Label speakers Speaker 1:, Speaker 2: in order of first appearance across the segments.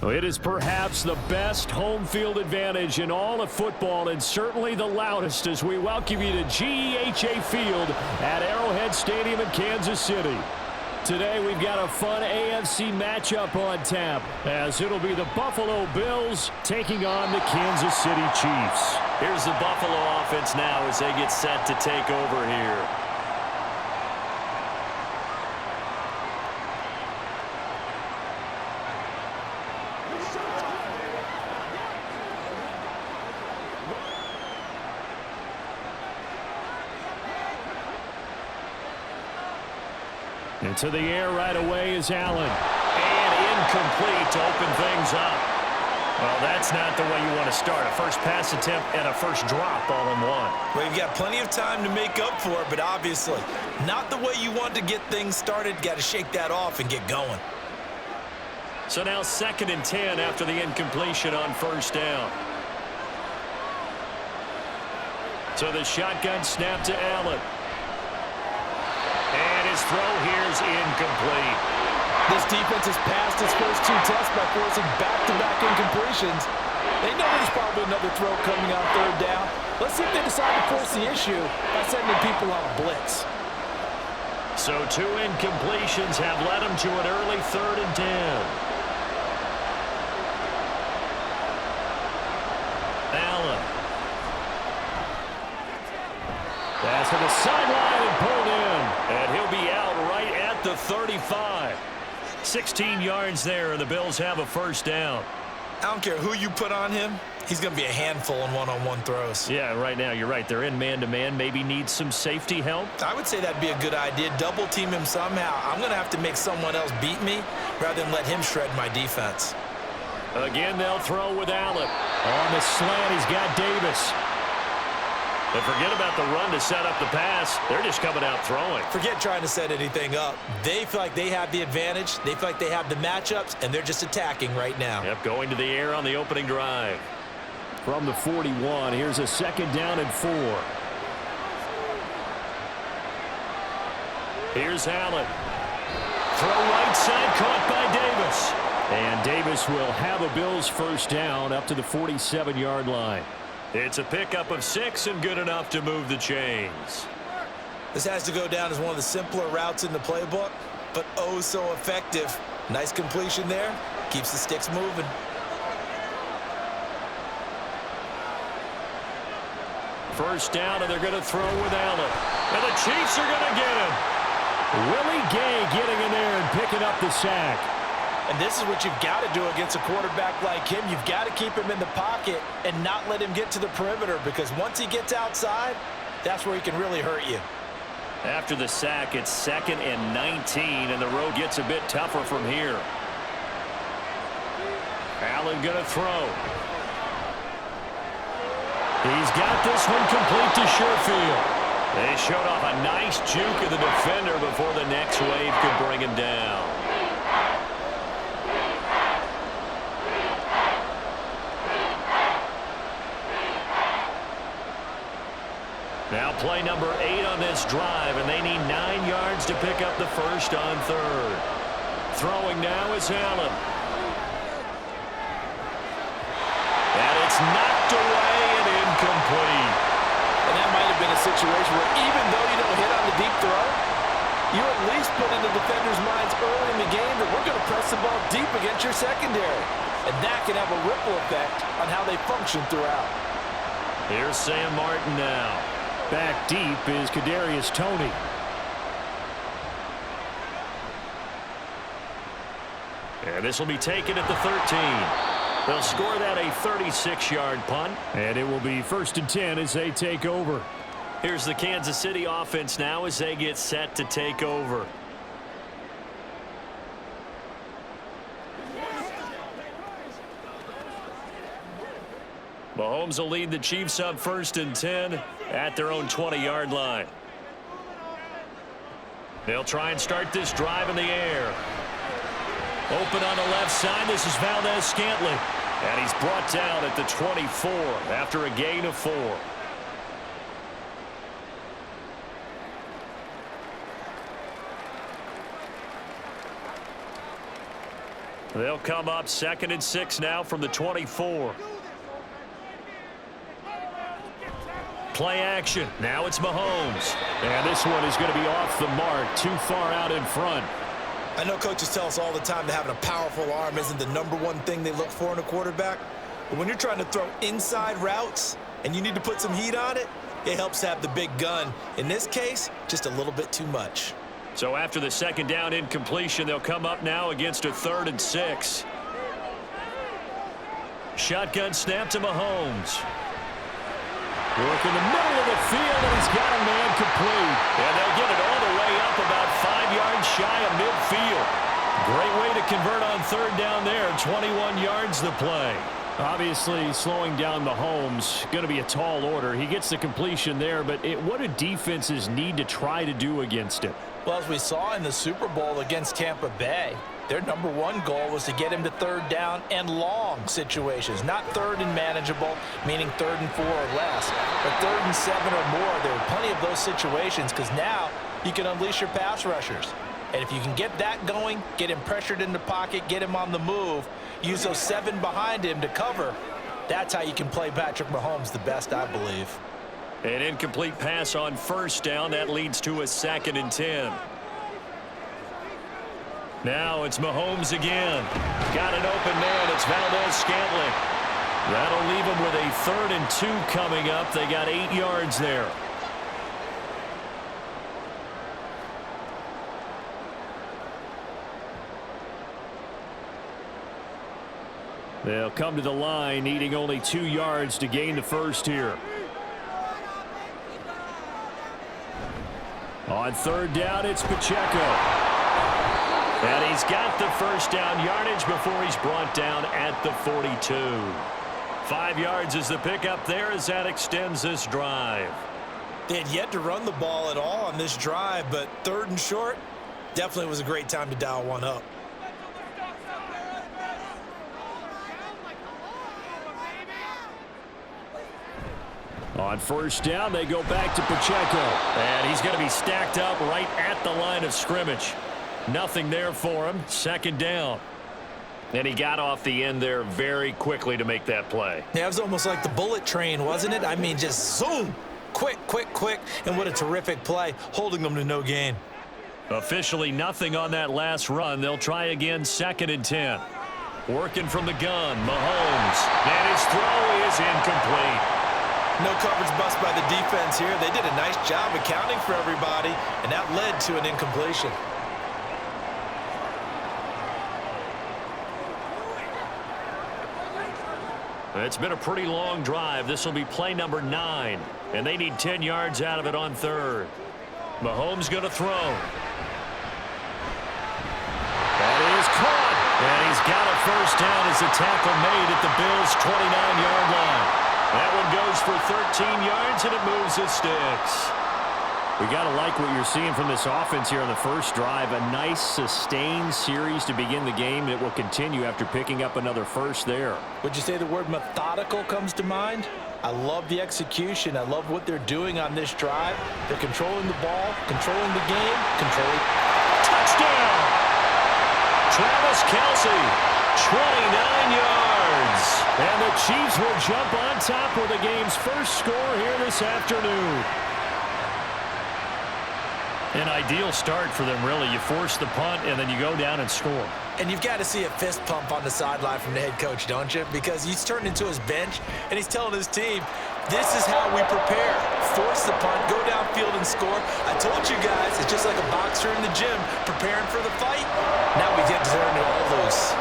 Speaker 1: It is perhaps the best home field advantage in all of football and certainly the loudest as we welcome you to GEHA Field at Arrowhead Stadium in Kansas City. Today we've got a fun AFC matchup on tap as it'll be the Buffalo Bills taking on the Kansas City Chiefs.
Speaker 2: Here's the Buffalo offense now as they get set to take over here.
Speaker 1: Into the air right away is Allen.
Speaker 2: And incomplete to open things up. Well, that's not the way you want to start. A first pass attempt and a first drop all in one.
Speaker 3: Well, you've got plenty of time to make up for it, but obviously not the way you want to get things started. Got to shake that off and get going.
Speaker 2: So now 2nd and 10 after the incompletion on first down. So the shotgun snap to Allen. And his throw here is incomplete.
Speaker 4: This defense has passed its first 2 tests by forcing back-to-back incompletions. They know there's probably another throw coming on 3rd down. Let's see if they decide to force the issue by sending people on a blitz.
Speaker 2: So 2 incompletions have led them to an early 3rd and 10. Allen.
Speaker 1: Pass to the sideline and pulled in.
Speaker 2: And he'll be out right at the 35. 16 yards there, and the Bills have a first down.
Speaker 3: I don't care who you put on him. He's going to be a handful in one-on-one throws.
Speaker 2: Yeah, right now, you're right. They're in man-to-man. Maybe need some safety help.
Speaker 3: I would say that'd be a good idea. Double team him somehow. I'm going to have to make someone else beat me rather than let him shred my defense.
Speaker 1: Again, they'll throw with Allen. On the slant, he's got Davis.
Speaker 2: But forget about the run to set up the pass. They're just coming out throwing.
Speaker 3: Forget trying to set anything up. They feel like they have the advantage. They feel like they have the matchups, and they're just attacking right now.
Speaker 2: Yep, going to the air on the opening drive.
Speaker 1: From the 41, here's a 2nd down and 4. Here's Allen. Throw right side, caught by Davis. And Davis will have a Bills first down up to the 47-yard line.
Speaker 2: It's a pickup of 6 and good enough to move the chains.
Speaker 3: This has to go down as one of the simpler routes in the playbook, but oh so effective. Nice completion there. Keeps the sticks moving.
Speaker 1: First down, and they're going to throw with Allen. And the Chiefs are going to get him. Willie Gay getting in there and picking up the sack.
Speaker 4: And this is what you've got to do against a quarterback like him. You've got to keep him in the pocket and not let him get to the perimeter, because once he gets outside, that's where he can really hurt you.
Speaker 2: After the sack, it's 2nd and 19, and the road gets a bit tougher from here.
Speaker 1: Allen going to throw. He's got this one complete to Sherfield.
Speaker 2: They showed off a nice juke of the defender before the next wave could bring him down. Now play number 8 on this drive, and they need 9 yards to pick up the first on 3rd. Throwing now is Allen. And it's knocked away and incomplete.
Speaker 4: And that might have been a situation where even though you don't hit on the deep throw, you at least put in the defender's minds early in the game that we're going to press the ball deep against your secondary. And that can have a ripple effect on how they function throughout.
Speaker 1: Here's Sam Martin now. Back deep is Kadarius Toney.
Speaker 2: And this will be taken at the 13. They'll score that a 36-yard punt.
Speaker 1: And it will be 1st and 10 as they take over.
Speaker 2: Here's the Kansas City offense now as they get set to take over. Mahomes will lead the Chiefs up 1st and 10 at their own 20-yard line. They'll try and start this drive in the air. Open on the left side. This is Valdez-Scantling. And he's brought down at the 24 after a gain of 4. They'll come up 2nd and 6 now from the 24. Play action. Now it's Mahomes.
Speaker 1: And this one is going to be off the mark, too far out in front.
Speaker 3: I know coaches tell us all the time that having a powerful arm isn't the #1 thing they look for in a quarterback. But when you're trying to throw inside routes and you need to put some heat on it, it helps to have the big gun. In this case, just a little bit too much.
Speaker 2: So after the 2nd down incompletion, they'll come up now against a 3rd and 6. Shotgun snap to Mahomes.
Speaker 1: Work in the middle of the field, and he's got a man complete.
Speaker 2: And they'll get it all the way up about 5 yards shy of midfield. Great way to convert on 3rd down there. 21 yards the play.
Speaker 1: Obviously, slowing down Mahomes, going to be a tall order. He gets the completion there, but what do defenses need to try to do against it?
Speaker 3: Well, as we saw in the Super Bowl against Tampa Bay, their #1 goal was to get him to 3rd down and long situations, not 3rd and manageable, meaning 3rd and 4 or less, but 3rd and 7 or more. There were plenty of those situations because now you can unleash your pass rushers. And if you can get that going, get him pressured in the pocket, get him on the move, use those 7 behind him to cover, that's how you can play Patrick Mahomes the best, I believe.
Speaker 2: An incomplete pass on 1st down. That leads to a 2nd and 10. Now it's Mahomes again. Got an open man. It's Valdez-Scantling. That'll leave him with a 3rd and 2 coming up. They got 8 yards there.
Speaker 1: They'll come to the line, needing only 2 yards to gain the first here. On 3rd down, it's Pacheco. And he's got the 1st down yardage before he's brought down at the 42.
Speaker 2: 5 yards is the pickup there as that extends this drive.
Speaker 3: They had yet to run the ball at all on this drive, but 3rd and short definitely was a great time to dial one up.
Speaker 1: On 1st down, they go back to Pacheco.
Speaker 2: And he's going to be stacked up right at the line of scrimmage. Nothing there for him. 2nd down. And he got off the end there very quickly to make that play.
Speaker 3: Yeah, it was almost like the bullet train, wasn't it? I mean, just zoom. Quick, quick, quick. And what a terrific play, holding them to no gain.
Speaker 2: Officially nothing on that last run. They'll try again 2nd and 10. Working from the gun, Mahomes. And his throw is incomplete.
Speaker 3: No coverage bust by the defense here. They did a nice job accounting for everybody, and that led to an incompletion.
Speaker 2: It's been a pretty long drive. This will be play number 9, and they need 10 yards out of it on 3rd. Mahomes going to throw. That is caught, and he's got a 1st down as the tackle made at the Bills' 29-yard line. That one goes for 13 yards, and it moves the sticks.
Speaker 1: We got to like what you're seeing from this offense here on the first drive. A nice, sustained series to begin the game, and it will continue after picking up another first there.
Speaker 3: Would you say the word methodical comes to mind? I love the execution. I love what they're doing on this drive. They're controlling the ball, controlling the game, controlling.
Speaker 2: Touchdown! Travis Kelce, 29 yards.
Speaker 1: And the Chiefs will jump on top with the game's first score here this afternoon.
Speaker 2: An ideal start for them, really. You force the punt, and then you go down and score.
Speaker 3: And you've got to see a fist pump on the sideline from the head coach, don't you? Because he's turned into his bench, and he's telling his team, this is how we prepare. Force the punt, go downfield and score. I told you guys, it's just like a boxer in the gym preparing for the fight. Now we get to turn it all loose.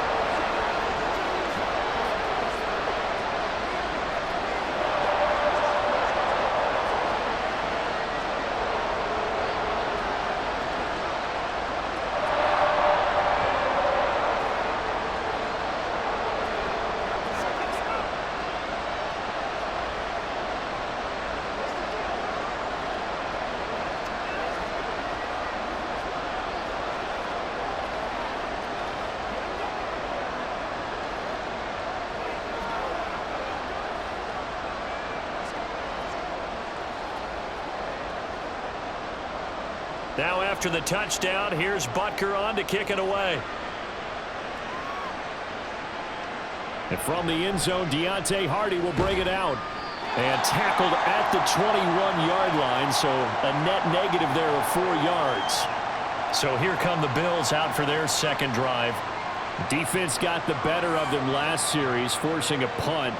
Speaker 2: Now after the touchdown, here's Butker on to kick it away.
Speaker 1: And from the end zone, Deontay Hardy will bring it out. And tackled at the 21-yard line, so a net negative there of 4 yards.
Speaker 2: So here come the Bills out for their second drive.
Speaker 1: Defense got the better of them last series, forcing a punt.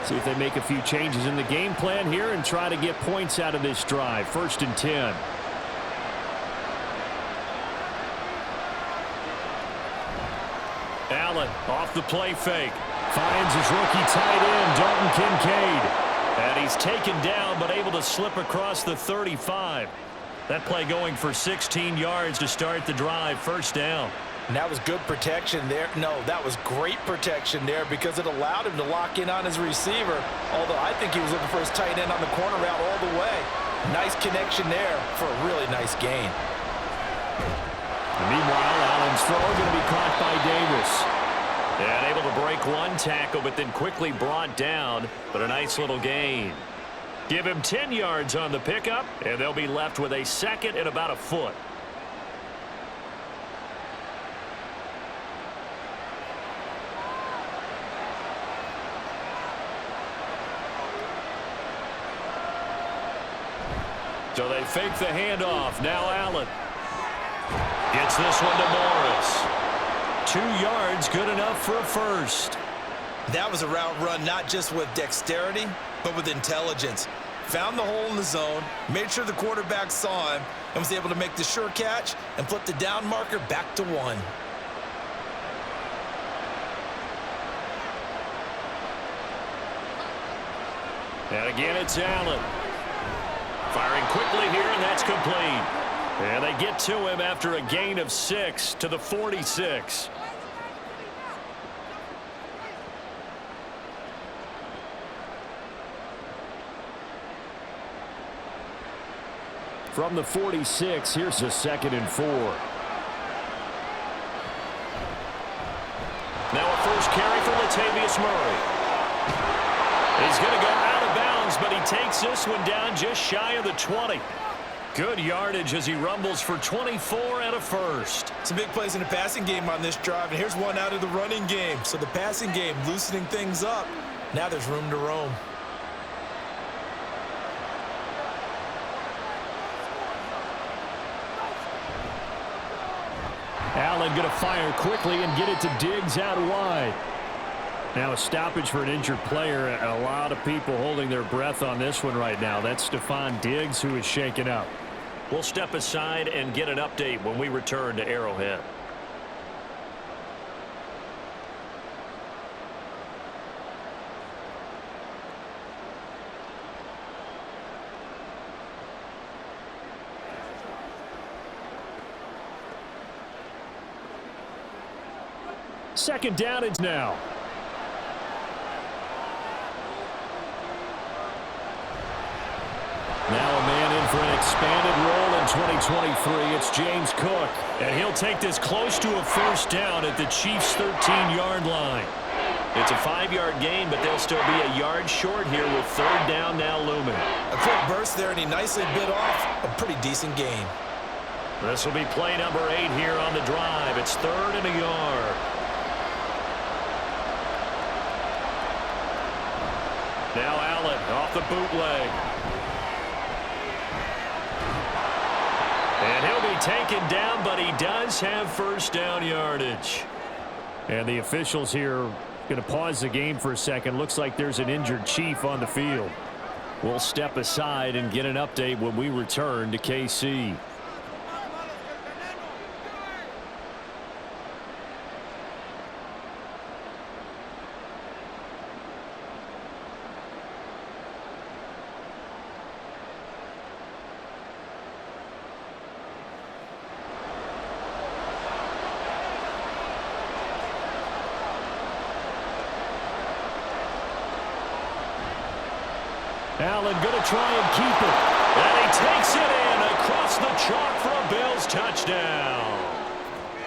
Speaker 1: See if they make a few changes in the game plan here and try to get points out of this drive. 1st and 10.
Speaker 2: Allen off the play fake.
Speaker 1: Finds his rookie tight end, Dalton Kincaid.
Speaker 2: And he's taken down but able to slip across the 35. That play going for 16 yards to start the drive. 1st down.
Speaker 3: And that was good protection there. No, that was great protection there because it allowed him to lock in on his receiver, although I think he was looking for his tight end on the corner route all the way. Nice connection there for a really nice gain.
Speaker 1: And meanwhile, Allen's throw going to be caught by Davis.
Speaker 2: And able to break one tackle, but then quickly brought down. But a nice little gain. Give him 10 yards on the pickup, and they'll be left with a 2nd and about a foot. So they fake the handoff. Now Allen gets this one to Morris. 2 yards, good enough for a first.
Speaker 5: That was a route run not just with dexterity, but with intelligence. Found the hole in the zone, made sure the quarterback saw him, and was able to make the sure catch and flip the down marker back to 1.
Speaker 2: And again, it's Allen. Firing quickly here, and that's complete. And they get to him after a gain of 6 to the 46.
Speaker 1: From the 46, here's a 2nd and 4.
Speaker 2: Now a first carry for Latavius Murray. He's going to go out of bounds, but he takes this one down just shy of the 20. Good yardage as he rumbles for 24 and a first.
Speaker 5: Some big plays in the passing game on this drive, and here's one out of the running game. So the passing game loosening things up. Now there's room to roam.
Speaker 1: Allen going to fire quickly and get it to Diggs out wide. Now a stoppage for an injured player. A lot of people holding their breath on this one right now. That's Stephon Diggs who is shaken up.
Speaker 2: We'll step aside and get an update when we return to Arrowhead.
Speaker 1: Second down is now. Now a man in for an expanded role in 2023. It's James Cook.
Speaker 2: And he'll take this close to a first down at the Chiefs' 13-yard line. It's a 5-yard gain, but they'll still be a yard short here with 3rd down now looming.
Speaker 5: A quick burst there, and he nicely bit off a pretty decent gain.
Speaker 2: This will be play number 8 here on the drive. It's 3rd and a yard. Now Allen off the bootleg. And he'll be taken down, but he does have first down yardage.
Speaker 1: And the officials here going to pause the game for a second. Looks like there's an injured Chief on the field. We'll step aside and get an update when we return to KC. Allen going to try and keep it.
Speaker 2: And he takes it in across the chalk for a Bills touchdown.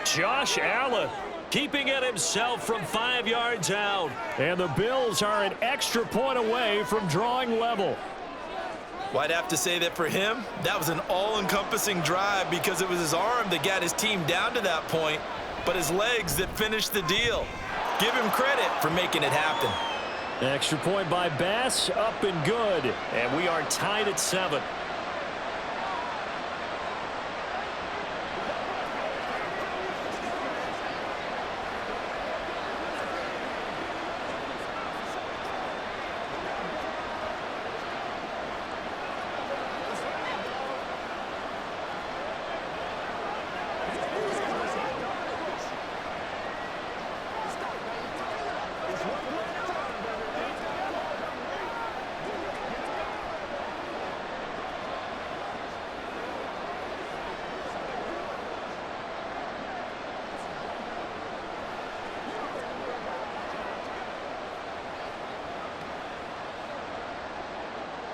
Speaker 2: Josh Allen keeping it himself from 5 yards out.
Speaker 1: And the Bills are an extra point away from drawing level.
Speaker 5: Well, I'd have to say that for him, that was an all-encompassing drive because it was his arm that got his team down to that point, but his legs that finished the deal. Give him credit for making it happen.
Speaker 1: Extra point by Bass, up and good.
Speaker 2: And we are tied at 7.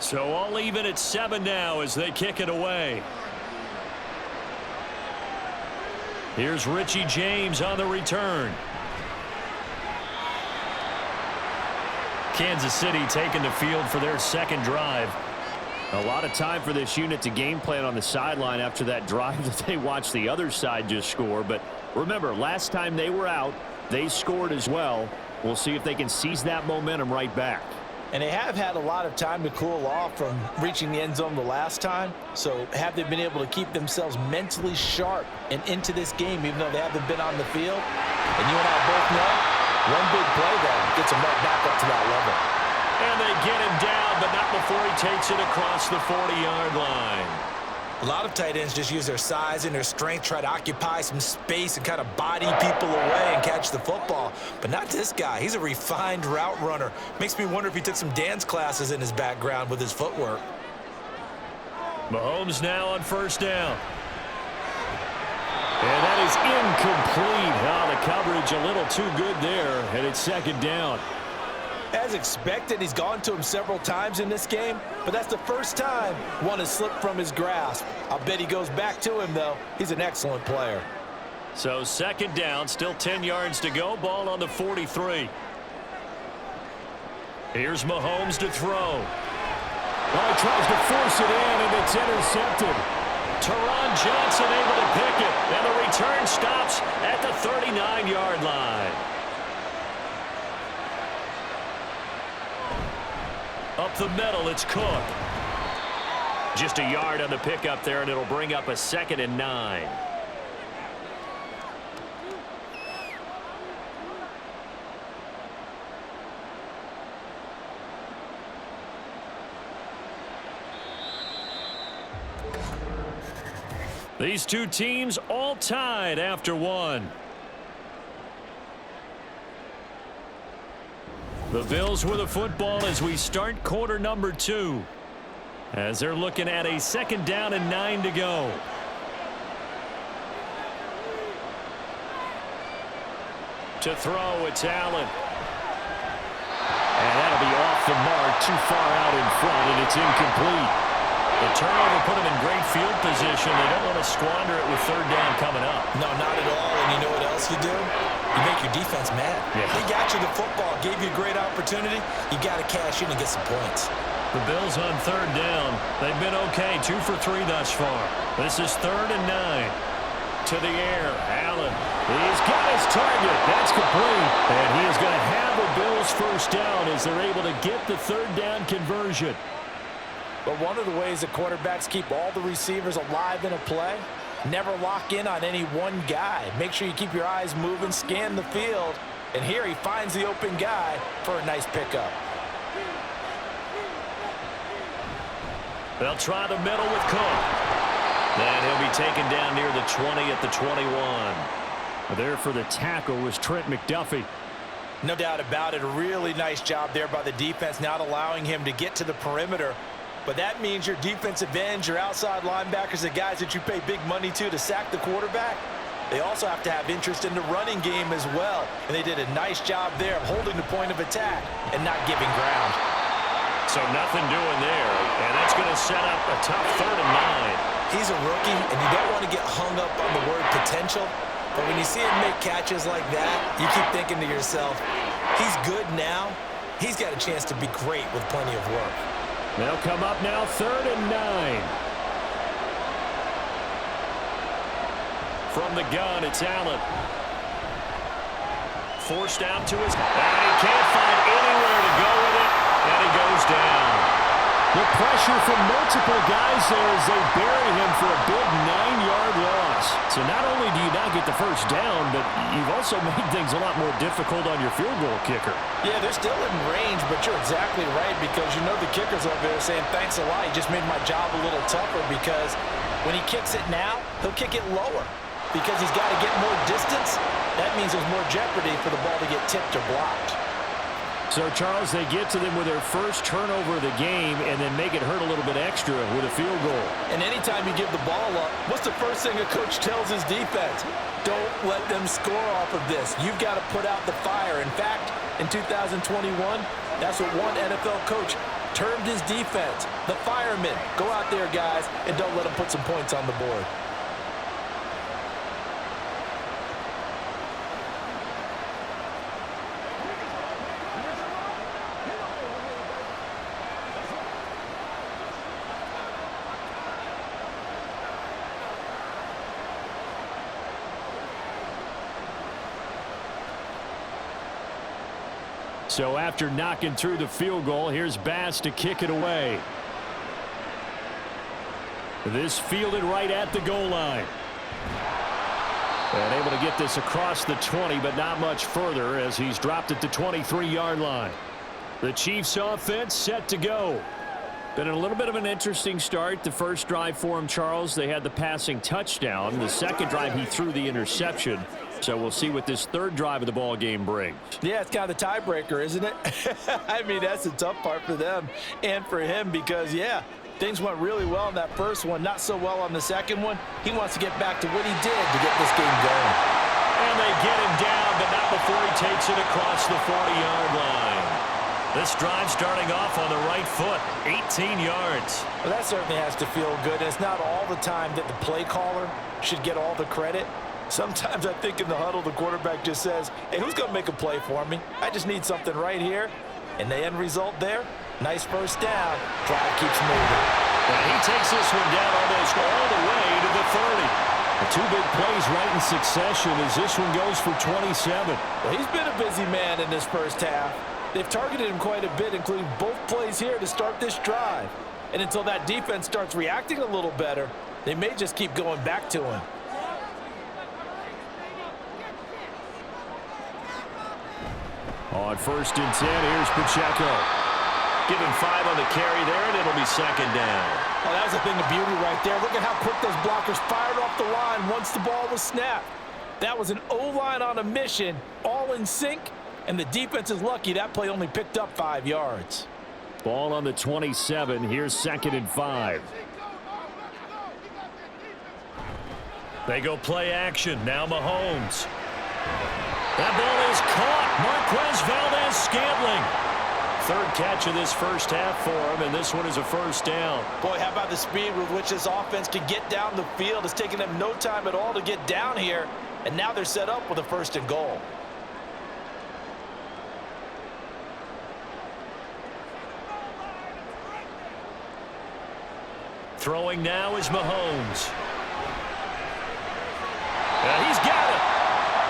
Speaker 2: So all even at 7 now as they kick it away. Here's Richie James on the return. Kansas City taking the field for their second drive.
Speaker 1: A lot of time for this unit to game plan on the sideline after that drive that they watched the other side just score. But remember, last time they were out, they scored as well. We'll see if they can seize that momentum right back.
Speaker 3: And they have had a lot of time to cool off from reaching the end zone the last time. So have they been able to keep themselves mentally sharp and into this game, even though they haven't been on the field? And you and I both know, one big play there gets them right back up to that level.
Speaker 2: And they get him down, but not before he takes it across the 40-yard line.
Speaker 5: A lot of tight ends just use their size and their strength, try to occupy some space and kind of body people away and catch the football. But not this guy. He's a refined route runner. Makes me wonder if he took some dance classes in his background with his footwork.
Speaker 2: Mahomes now on first down. And that is incomplete. The coverage a little too good there, and it's second down.
Speaker 3: As expected, he's gone to him several times in this game, but that's the first time one has slipped from his grasp. I'll bet he goes back to him, though. He's an excellent player.
Speaker 2: So second down, still 10 yards to go. Ball on the 43. Here's Mahomes to throw.
Speaker 1: Well, he tries to force it in, and it's intercepted.
Speaker 2: Teron Johnson able to pick it, and the return stops at the 39-yard line. Up the middle, it's Cook. Just a yard on the pickup there, and it'll bring up a 2nd and 9. These two teams all tied after one. The Bills with the football as we start quarter number 2. As they're looking at a 2nd down and 9 to go. To throw, it's Allen. And that'll be off the mark, too far out in front, and it's incomplete. The turnover put them in great field position. They don't want to squander it with 3rd down coming up.
Speaker 5: No, not at all. And you know what else you do? You make your defense mad.
Speaker 2: Yeah.
Speaker 5: They got you the football, gave you a great opportunity. You got to cash in and get some points.
Speaker 2: The Bills on 3rd down. They've been okay, 2 for 3 thus far. This is 3rd and 9. To the air, Allen. He's got his target. That's complete. And he is going to have the Bills first down as they're able to get the 3rd down conversion.
Speaker 3: But one of the ways that quarterbacks keep all the receivers alive in a play, never lock in on any one guy. Make sure you keep your eyes moving, scan the field. And here he finds the open guy for a nice pickup.
Speaker 2: They'll try the middle with Cook. Then he'll be taken down near the 20 at the 21.
Speaker 1: There for the tackle was Trent McDuffie.
Speaker 3: No doubt about it. A really nice job there by the defense, not allowing him to get to the perimeter. But that means your defensive ends, your outside linebackers, the guys that you pay big money to sack the quarterback, they also have to have interest in the running game as well. And they did a nice job there of holding the point of attack and not giving ground.
Speaker 2: So nothing doing there, and that's going to set up a tough 3rd and 9.
Speaker 5: He's a rookie, and you don't want to get hung up on the word potential. But when you see him make catches like that, you keep thinking to yourself, he's good now. He's got a chance to be great with plenty of work.
Speaker 1: They'll come up now 3rd and 9.
Speaker 2: From the gun, it's Allen. forced out to his... And he can't find anywhere to go with it, and he goes down.
Speaker 1: The pressure from multiple guys there as they bury him for a big 9-yard loss. So not only do you not get the first down, but you've also made things a lot more difficult on your field goal kicker.
Speaker 3: Yeah, they're still in range, but you're exactly right because you know the kicker's over there saying, thanks a lot, he just made my job a little tougher because when he kicks it now, he'll kick it lower because he's got to get more distance. That means there's more jeopardy for the ball to get tipped or blocked.
Speaker 1: So, Charles, they get to them with their first turnover of the game and then make it hurt a little bit extra with a field goal.
Speaker 3: And anytime you give the ball up, what's the first thing a coach tells his defense? Don't let them score off of this. You've got to put out the fire. In fact, in 2021, that's what one NFL coach termed his defense, the firemen. Go out there, guys, and don't let them put some points on the board.
Speaker 1: So after knocking through the field goal, here's Bass to kick it away. This fielded right at the goal line. And able to get this across the 20, but not much further as he's dropped at the 23-yard line. The Chiefs offense set to go. Been a little bit of an interesting start. The first drive for him, Charles, they had the passing touchdown. The second drive, he threw the interception. So we'll see what this third drive of the ball game brings.
Speaker 3: Yeah, it's kind of the tiebreaker, isn't it? I mean, that's the tough part for them and for him because, yeah, things went really well in that first one, not so well on the second one. He wants to get back to what he did to get this game going.
Speaker 2: And they get him down, but not before he takes it across the 40-yard line. This drive starting off on the right foot, 18 yards.
Speaker 3: Well, that certainly has to feel good. And it's not all the time that the play caller should get all the credit. Sometimes I think in the huddle, the quarterback just says, hey, who's going to make a play for me? I just need something right here. And the end result there, nice first down. Drive keeps moving.
Speaker 2: And he takes this one down almost all the way to the 30.
Speaker 1: The two big plays right in succession as this one goes for 27.
Speaker 3: Well, he's been a busy man in this first half. They've targeted him quite a bit, including both plays here to start this drive. And until that defense starts reacting a little better, they may just keep going back to him.
Speaker 1: On 1st and 10, here's Pacheco.
Speaker 2: Give him 5 on the carry there, and it'll be second down.
Speaker 3: Oh, that was a thing of beauty right there. Look at how quick those blockers fired off the line once the ball was snapped. That was an O-line on a mission, all in sync, and the defense is lucky that play only picked up 5 yards.
Speaker 1: Ball on the 27. Here's 2nd and 5.
Speaker 2: They go play action. Now Mahomes. That ball is caught. Marquez Valdez-Scantling. Third catch of this first half for him, and this one is a first down.
Speaker 3: Boy, how about the speed with which this offense can get down the field? It's taken them no time at all to get down here, and now they're set up with a 1st and goal.
Speaker 2: Throwing now is Mahomes. And he's got it.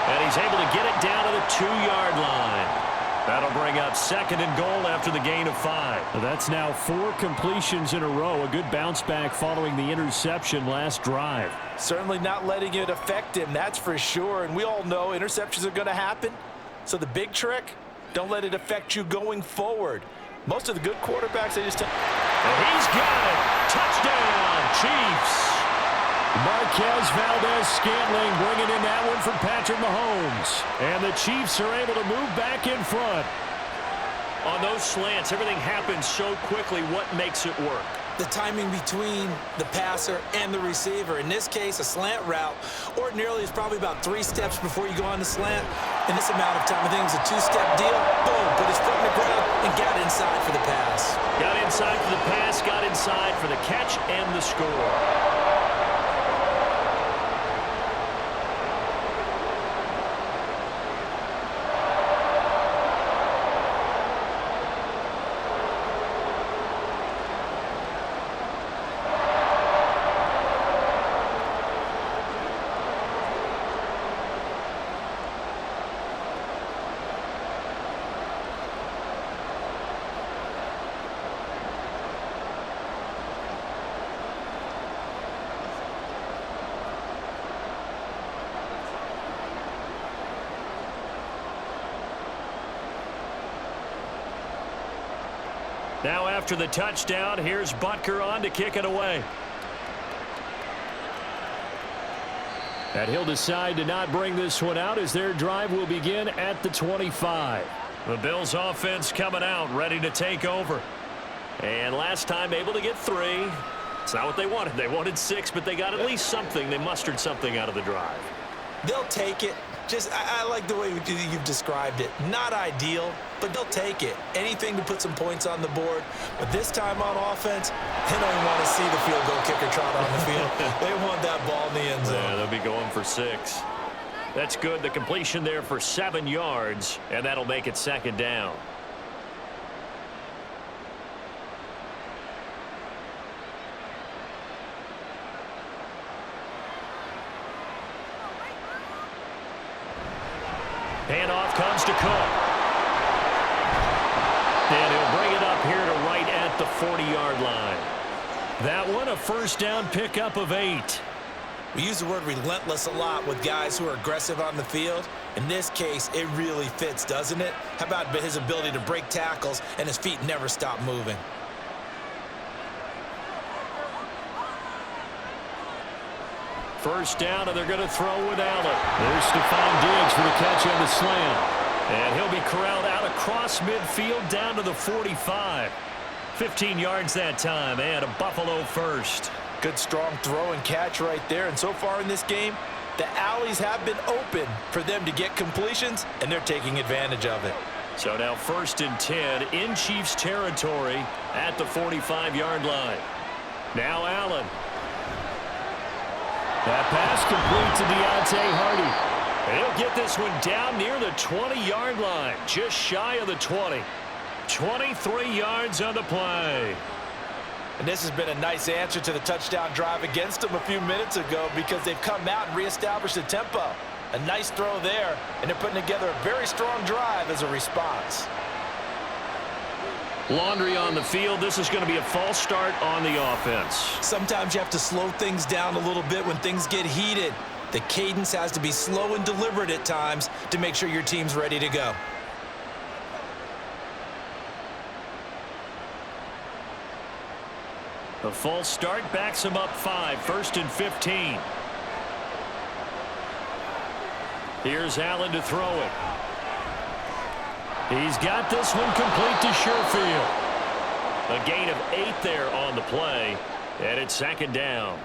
Speaker 2: And he's able to get it down to the 2-yard line. That'll bring up 2nd and goal after the gain of 5.
Speaker 1: Well, that's now 4 completions in a row. A good bounce back following the interception last drive.
Speaker 3: Certainly not letting it affect him, that's for sure. And we all know interceptions are going to happen. So the big trick, don't let it affect you going forward. Most of the good quarterbacks, they just...
Speaker 2: And he's got it. Touchdown, Chiefs.
Speaker 1: Marquez Valdez-Scantling bringing in that one from Patrick Mahomes. And the Chiefs are able to move back in front.
Speaker 2: On those slants, everything happens so quickly. What makes it work?
Speaker 5: The timing between the passer and the receiver. In this case, a slant route ordinarily is probably about 3 steps before you go on the slant. In this amount of time, I think it was a 2-step deal. Boom, put his foot in the ground and got inside for the pass.
Speaker 2: Got inside for the pass, got inside for the catch and the score. Now after the touchdown, here's Butker on to kick it away.
Speaker 1: And he'll decide to not bring this one out as their drive will begin at the 25.
Speaker 2: The Bills offense coming out, ready to take over. And last time able to get 3. It's not what they wanted. They wanted 6, but they got at least something. They mustered something out of the drive.
Speaker 5: They'll take it. I like the way you've described it. Not ideal, but they'll take it. Anything to put some points on the board. But this time on offense, they don't want to see the field goal kicker trot on the field. They want that ball in the end zone.
Speaker 2: Yeah, they'll be going for 6. That's good. The completion there for 7 yards, and that'll make it 2nd down. Handoff comes to Cook. And he'll bring it up here to right at the 40-yard line.
Speaker 1: That one a first down pickup of 8.
Speaker 5: We use the word relentless a lot with guys who are aggressive on the field. In this case, it really fits, doesn't it? How about his ability to break tackles and his feet never stop moving?
Speaker 1: First down, and they're going to throw with Allen. There's Stephon Diggs for the catch on the slant.
Speaker 2: And he'll be corralled out across midfield down to the 45. 15 yards that time, and a Buffalo first.
Speaker 3: Good strong throw and catch right there. And so far in this game, the alleys have been open for them to get completions, and they're taking advantage of it.
Speaker 2: So now 1st and 10 in Chiefs territory at the 45-yard line. Now Allen.
Speaker 1: That pass complete to Deontay Hardy.
Speaker 2: And he'll get this one down near the 20-yard line, just shy of the 20. 23 yards on the play.
Speaker 3: And this has been a nice answer to the touchdown drive against them a few minutes ago because they've come out and reestablished the tempo. A nice throw there, and they're putting together a very strong drive as a response.
Speaker 2: Laundry on the field. This is going to be a false start on the offense.
Speaker 5: Sometimes you have to slow things down a little bit when things get heated. The cadence has to be slow and deliberate at times to make sure your team's ready to go.
Speaker 2: The false start backs him up 5, 1st and 15. Here's Allen to throw it. He's got this one complete to Sherfield. A gain of 8 there on the play, and it's 2nd down.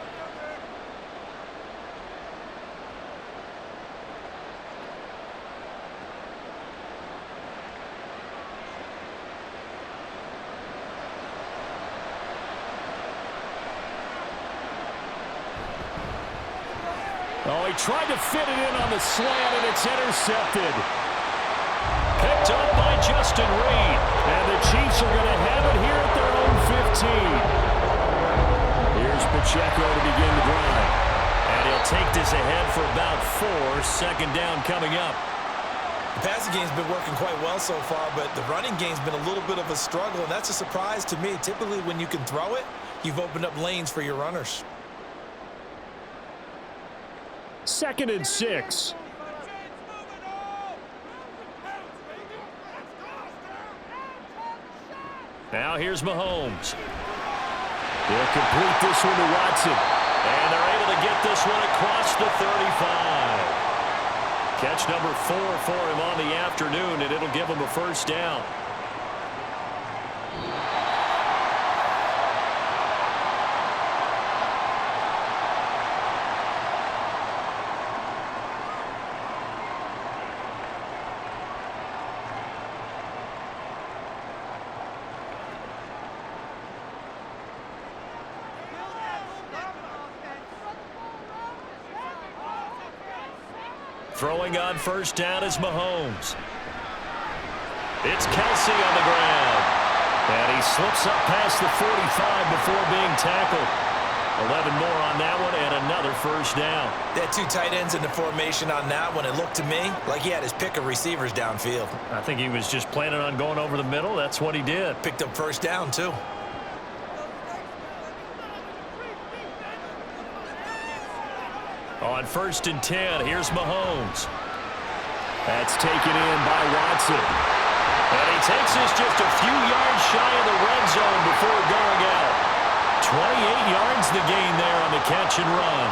Speaker 1: Oh, he tried to fit it in on the slant, and it's intercepted.
Speaker 2: Picked up by Justin Reed.
Speaker 1: And the Chiefs are going to have it here at their own 15. Here's Pacheco to begin the drive.
Speaker 2: And he'll take this ahead for about 4. 2nd down coming up.
Speaker 5: The passing game's been working quite well so far, but the running game's been a little bit of a struggle, and that's a surprise to me. Typically, when you can throw it, you've opened up lanes for your runners.
Speaker 1: 2nd and 6.
Speaker 2: Now here's Mahomes.
Speaker 1: They'll complete this one to Watson.
Speaker 2: And they're able to get this one across the 35. Catch number 4 for him on the afternoon, and it'll give him a first down. Throwing on first down is Mahomes. It's Kelsey on the ground. And he slips up past the 45 before being tackled. 11 more on that one and another first down.
Speaker 5: They had 2 tight ends in the formation on that one. It looked to me like he had his pick of receivers downfield.
Speaker 2: I think he was just planning on going over the middle. That's what he did.
Speaker 5: Picked up first down, too.
Speaker 2: On 1st and 10, here's Mahomes. That's taken in by Watson. And he takes this just a few yards shy of the red zone before going out. 28 yards the gain there on the catch and run.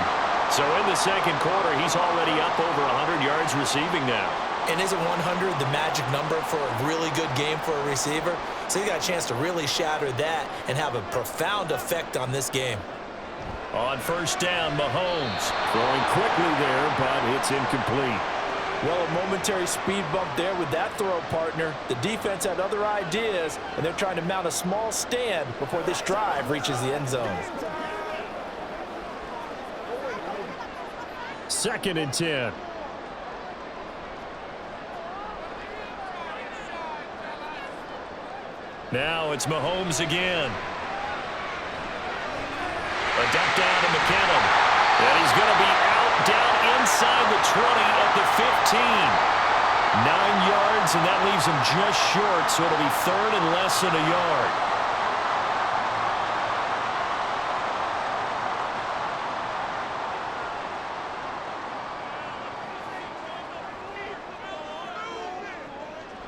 Speaker 2: So in the second quarter, he's already up over 100 yards receiving now.
Speaker 5: And isn't 100 the magic number for a really good game for a receiver? So he got a chance to really shatter that and have a profound effect on this game.
Speaker 1: On first down, Mahomes throwing quickly there, but it's incomplete.
Speaker 4: Well, a momentary speed bump there with that throw, partner. The defense had other ideas, and they're trying to mount a small stand before this drive reaches the end zone.
Speaker 1: 2nd and 10.
Speaker 2: Now it's Mahomes again. A dump down to McKinnon. And he's going to be out down inside the 20 at the 15. 9 yards, and that leaves him just short, so it'll be 3rd and less than a yard.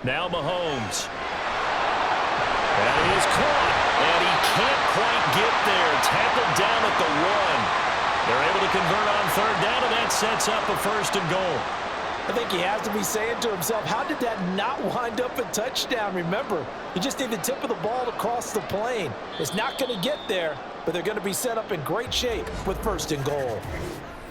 Speaker 2: Now Mahomes. And he is caught, and he can't quite get there. Tackled down at the 1. They're able to convert on 3rd down, and that sets up a 1st and goal.
Speaker 4: I think he has to be saying to himself, how did that not wind up a touchdown? Remember, you just need the tip of the ball to cross the plane. It's not going to get there, but they're going to be set up in great shape with 1st and goal.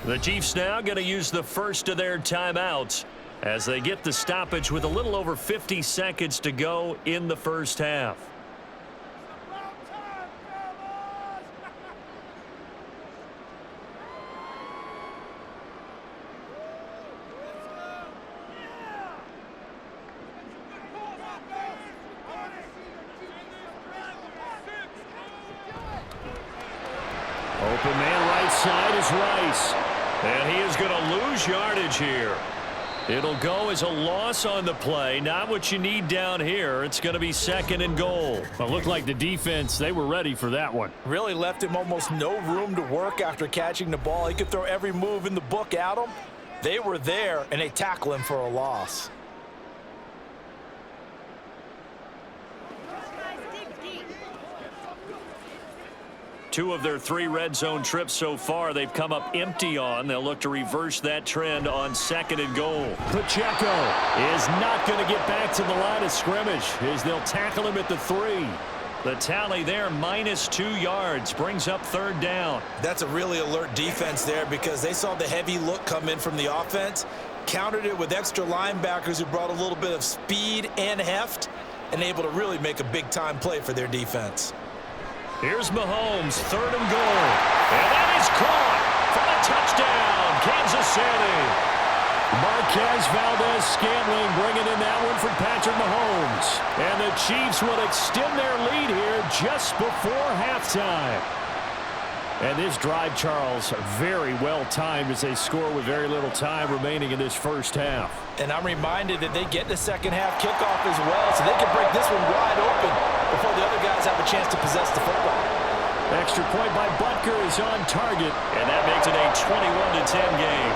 Speaker 2: The Chiefs now going to use the first of their timeouts as they get the stoppage with a little over 50 seconds to go in the first half. Open man right side is Rice. And he is going to lose yardage here. It'll go as a loss on the play. Not what you need down here. It's going to be 2nd and goal.
Speaker 1: Well, it looked like the defense, they were ready for that one.
Speaker 4: Really left him almost no room to work after catching the ball. He could throw every move in the book at him. They were there, and they tackle him for a loss.
Speaker 2: Two of their 3 red zone trips so far, they've come up empty on. They'll look to reverse that trend on 2nd and goal.
Speaker 1: Pacheco is not going to get back to the line of scrimmage as they'll tackle him at the 3.
Speaker 2: The tally there, -2 yards, brings up 3rd down.
Speaker 5: That's a really alert defense there because they saw the heavy look come in from the offense, countered it with extra linebackers who brought a little bit of speed and heft, and able to really make a big-time play for their defense.
Speaker 2: Here's Mahomes, 3rd and goal. And that is caught for the touchdown, Kansas City.
Speaker 1: Marquez Valdez-Scantling bringing in that one for Patrick Mahomes. And the Chiefs will extend their lead here just before halftime. And this drive, Charles, very well timed as they score with very little time remaining in this first half.
Speaker 4: And I'm reminded that they get the second half kickoff as well, so they can break this one wide open before the other guys have a chance to possess the football.
Speaker 1: Extra point by Butker is on target.
Speaker 2: And that makes it a 21-10 game.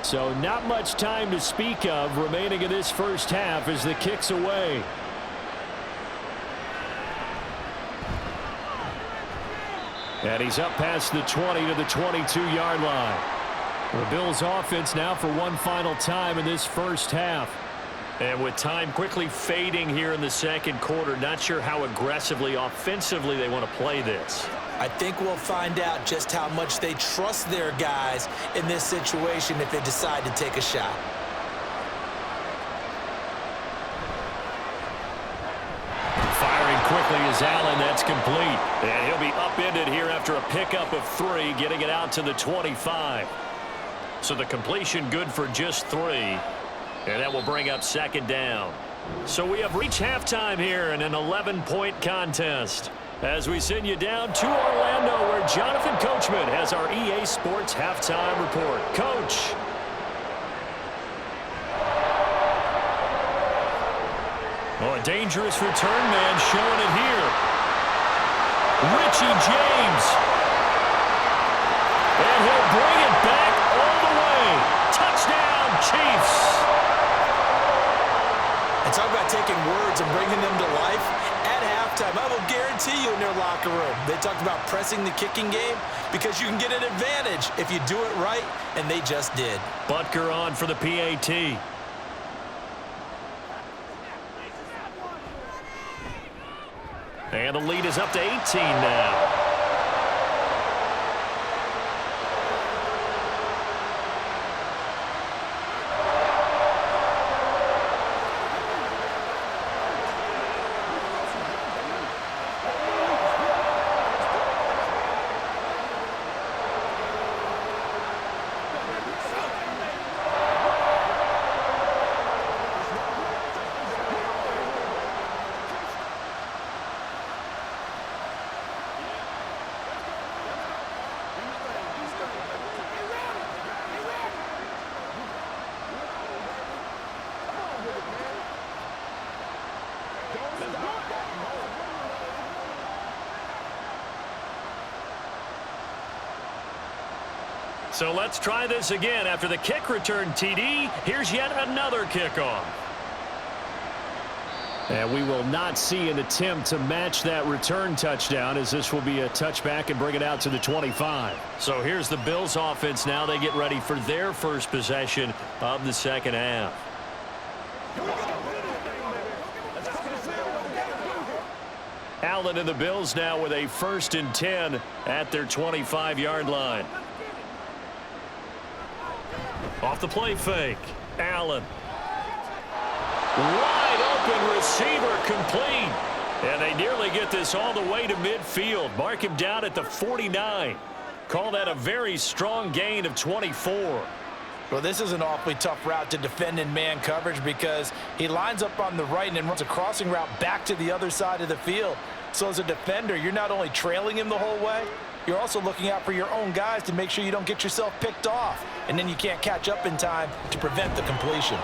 Speaker 1: So not much time to speak of remaining in this first half as the kick's away. And he's up past the 20 to the 22-yard line. The Bills offense now for one final time in this first half.
Speaker 2: And with time quickly fading here in the second quarter, not sure how aggressively, offensively they want to play this.
Speaker 5: I think we'll find out just how much they trust their guys in this situation if they decide to take a shot.
Speaker 1: Firing quickly is is Allen. That's complete. And he'll be upended here after a pickup of 3, getting it out to the 25. So the completion good for just 3. And that will bring up second down. So we have reached halftime here in an 11-point contest. As we send you down to Orlando, where Jonathan Coachman has our EA Sports halftime report. Coach. Oh, a dangerous return man showing it here. Richie James. And he'll bring it back all the way. Touchdown, Chiefs.
Speaker 5: And talk about taking words and bringing them to life. At halftime, I will guarantee you in their locker room, they talked about pressing the kicking game because you can get an advantage if you do it right, and they just did.
Speaker 1: Butker on for the PAT. And the lead is up to 18 now. So let's try this again. After the kick return TD, here's yet another kickoff. And we will not see an attempt to match that return touchdown, as this will be a touchback and bring it out to the 25. So here's the Bills offense now. They get ready for their first possession of the second half. Allen and the Bills now with a 1st and 10 at their 25-yard line. Off the play fake, Allen. Wide open receiver, complete. And they nearly get this all the way to midfield. Mark him down at the 49. Call that a very strong gain of 24.
Speaker 3: Well, this is an awfully tough route to defend in man coverage because he lines up on the right and then runs a crossing route back to the other side of the field. So as a defender, you're not only trailing him the whole way, you're also looking out for your own guys to make sure you don't get yourself picked off. And then you can't catch up in time to prevent the completion.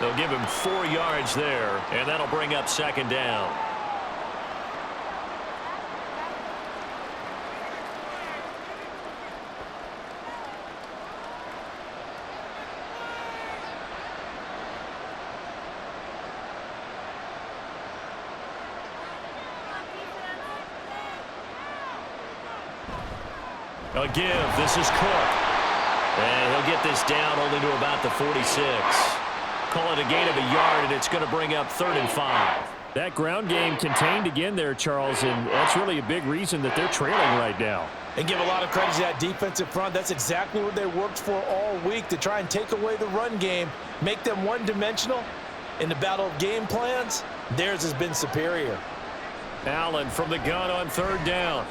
Speaker 1: They'll give him 4 yards there, and that'll bring up second down. A give. This is Cook. And he'll get this down only to about the 46. Call it a gain of a yard, and it's going to bring up 3rd and 5. That ground game contained again there, Charles, and that's really a big reason that they're trailing right now.
Speaker 4: And give a lot of credit to that defensive front. That's exactly what they worked for all week, to try and take away the run game, make them one-dimensional. In the battle of game plans, theirs has been superior.
Speaker 1: Allen from the gun on 3rd down.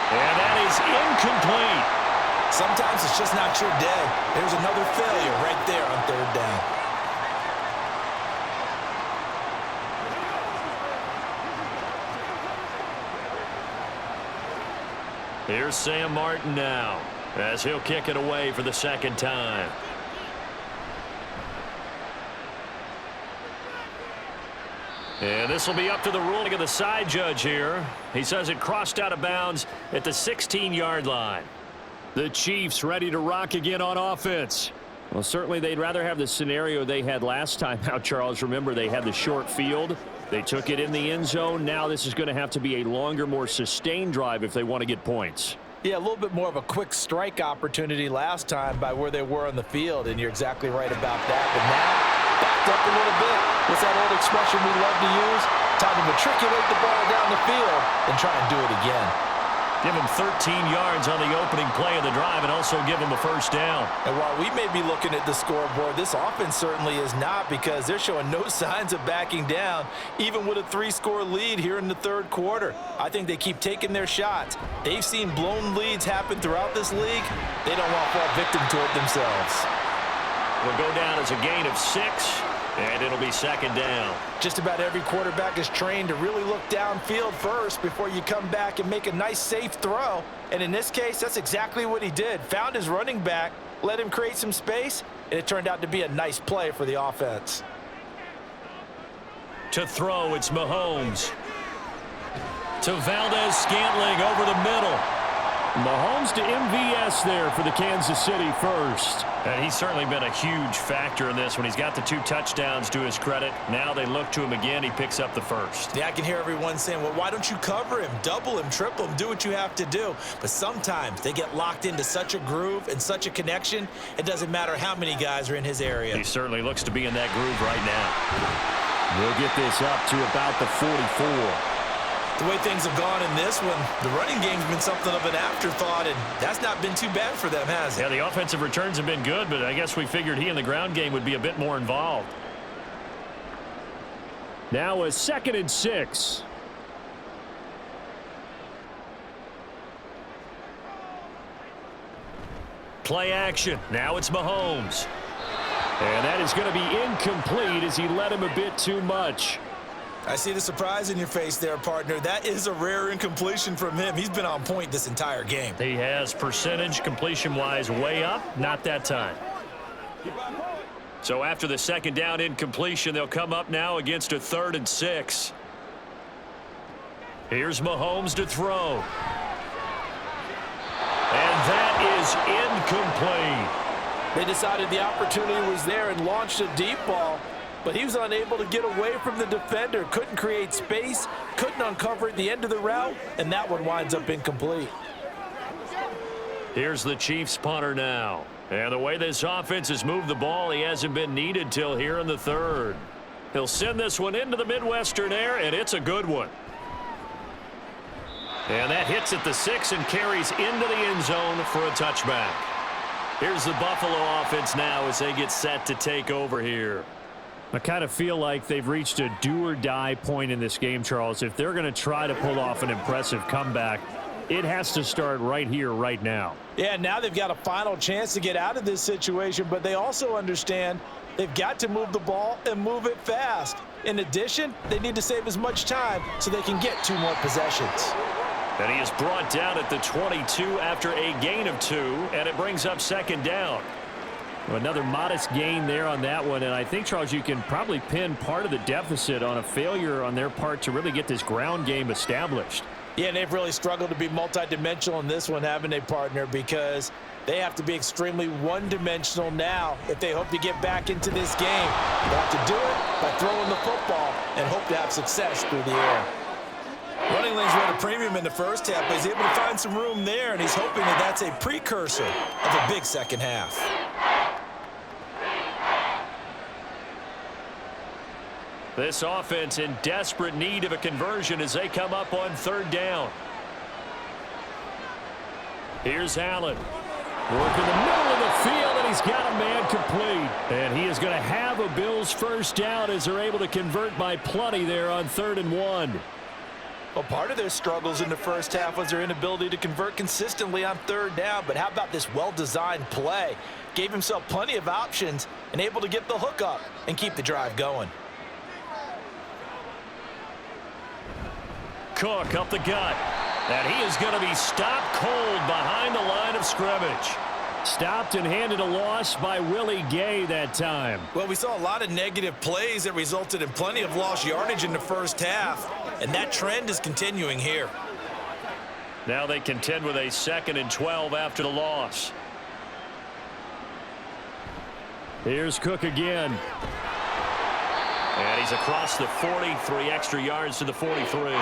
Speaker 1: And that is incomplete.
Speaker 5: Sometimes it's just not your day. There's another failure right there on 3rd down.
Speaker 1: Here's Sam Martin now, as he'll kick it away for the 2nd time. And this will be up to the ruling of the side judge here. He says it crossed out of bounds at the 16-yard line. The Chiefs ready to rock again on offense. Well, certainly they'd rather have the scenario they had last time out, Charles. Remember, they had the short field. They took it in the end zone. Now this is going to have to be a longer, more sustained drive if they want to get points.
Speaker 3: Yeah, a little bit more of a quick strike opportunity last time by where they were on the field, and you're exactly right about that. But now, backed up a little bit. What's that old expression we love to use? Time to matriculate the ball down the field and try and do it again.
Speaker 2: Give him 13 yards on the opening play of the drive and also give him a first down.
Speaker 3: And while we may be looking at the scoreboard, this offense certainly is not, because they're showing no signs of backing down, even with a 3-score lead here in the third quarter. I think they keep taking their shots. They've seen blown leads happen throughout this league. They don't want to fall victim to it themselves.
Speaker 2: Will go down as a gain of 6, and it'll be second down.
Speaker 3: Just about every quarterback is trained to really look downfield first before you come back and make a nice, safe throw. And in this case, that's exactly what he did. Found his running back, let him create some space, and it turned out to be a nice play for the offense.
Speaker 2: To throw, it's Mahomes. To Valdez-Scantling over the middle.
Speaker 1: Mahomes to MVS there for the Kansas City first.
Speaker 2: And he's certainly been a huge factor in this when he's got the 2 touchdowns to his credit. Now they look to him again. He picks up the first.
Speaker 5: Yeah, I can hear everyone saying, well, why don't you cover him, double him, triple him, do what you have to do. But sometimes they get locked into such a groove and such a connection, it doesn't matter how many guys are in his area.
Speaker 2: He certainly looks to be in that groove right now.
Speaker 1: We'll get this up to about the 44.
Speaker 5: The way things have gone in this one, the running game's been something of an afterthought, and that's not been too bad for them, has it?
Speaker 2: Yeah, the offensive returns have been good, but I guess we figured he in the ground game would be a bit more involved.
Speaker 1: Now a 2nd and 6.
Speaker 2: Play action. Now it's Mahomes.
Speaker 1: And that is going to be incomplete as he led him a bit too much.
Speaker 5: I see the surprise in your face there, partner. That is a rare incompletion from him. He's been on point this entire game.
Speaker 2: He has percentage completion-wise way up. Not that time. So after the second down incompletion, they'll come up now against a 3rd and 6. Here's Mahomes to throw. And that is incomplete.
Speaker 4: They decided the opportunity was there and launched a deep ball, but he was unable to get away from the defender, couldn't create space, couldn't uncover at the end of the route, and that one winds up incomplete.
Speaker 2: Here's the Chiefs punter now. And the way this offense has moved the ball, he hasn't been needed till here in the 3rd. He'll send this one into the Midwestern air, and it's a good one. And that hits at the 6 and carries into the end zone for a touchback. Here's the Buffalo offense now as they get set to take over here.
Speaker 1: I kind of feel like they've reached a do-or-die point in this game, Charles. If they're going to try to pull off an impressive comeback, it has to start right here, right now.
Speaker 3: Yeah, now they've got a final chance to get out of this situation, but they also understand they've got to move the ball and move it fast. In addition, they need to save as much time so they can get 2 more possessions.
Speaker 2: And he is brought down at the 22 after a gain of 2, and it brings up second down.
Speaker 1: Another modest gain there on that one, and I think, Charles, you can probably pin part of the deficit on a failure on their part to really get this ground game established.
Speaker 3: Yeah, and they've really struggled to be multidimensional in this one, haven't they, partner? Because they have to be extremely one-dimensional now if they hope to get back into this game. They have to do it by throwing the football and hope to have success through the air.
Speaker 5: Running lanes were at a premium in the first half, but he's able to find some room there, and he's hoping that that's a precursor of a big second half.
Speaker 2: This offense in desperate need of a conversion as they come up on 3rd down. Here's Allen.
Speaker 1: Work in the middle of the field, and he's got a man complete. And he is going to have a Bills first down as they're able to convert by plenty there on 3rd and 1.
Speaker 3: Well, part of their struggles in the first half was their inability to convert consistently on 3rd down. But how about this well-designed play? Gave himself plenty of options and able to get the hook up and keep the drive going.
Speaker 2: Cook up the gut. And he is going to be stopped cold behind the line of scrimmage.
Speaker 1: Stopped and handed a loss by Willie Gay that time.
Speaker 5: Well, we saw a lot of negative plays that resulted in plenty of lost yardage in the first half, and that trend is continuing here.
Speaker 2: Now they contend with a 2nd and 12 after the loss.
Speaker 1: Here's Cook again.
Speaker 2: And he's across the 40, 3 extra yards to the 43.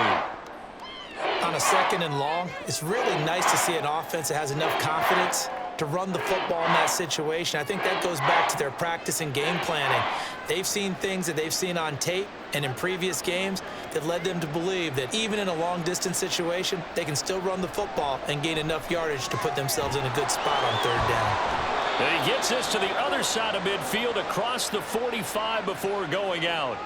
Speaker 5: On a 2nd and long, it's really nice to see an offense that has enough confidence
Speaker 3: to run the football in that situation. I think that goes back to their practice and game planning. They've seen things that they've seen on tape and in previous games that led them to believe that even in a long-distance situation, they can still run the football and gain enough yardage to put themselves in a good spot on third down.
Speaker 1: And he gets this to the other side of midfield across the 45 before going out.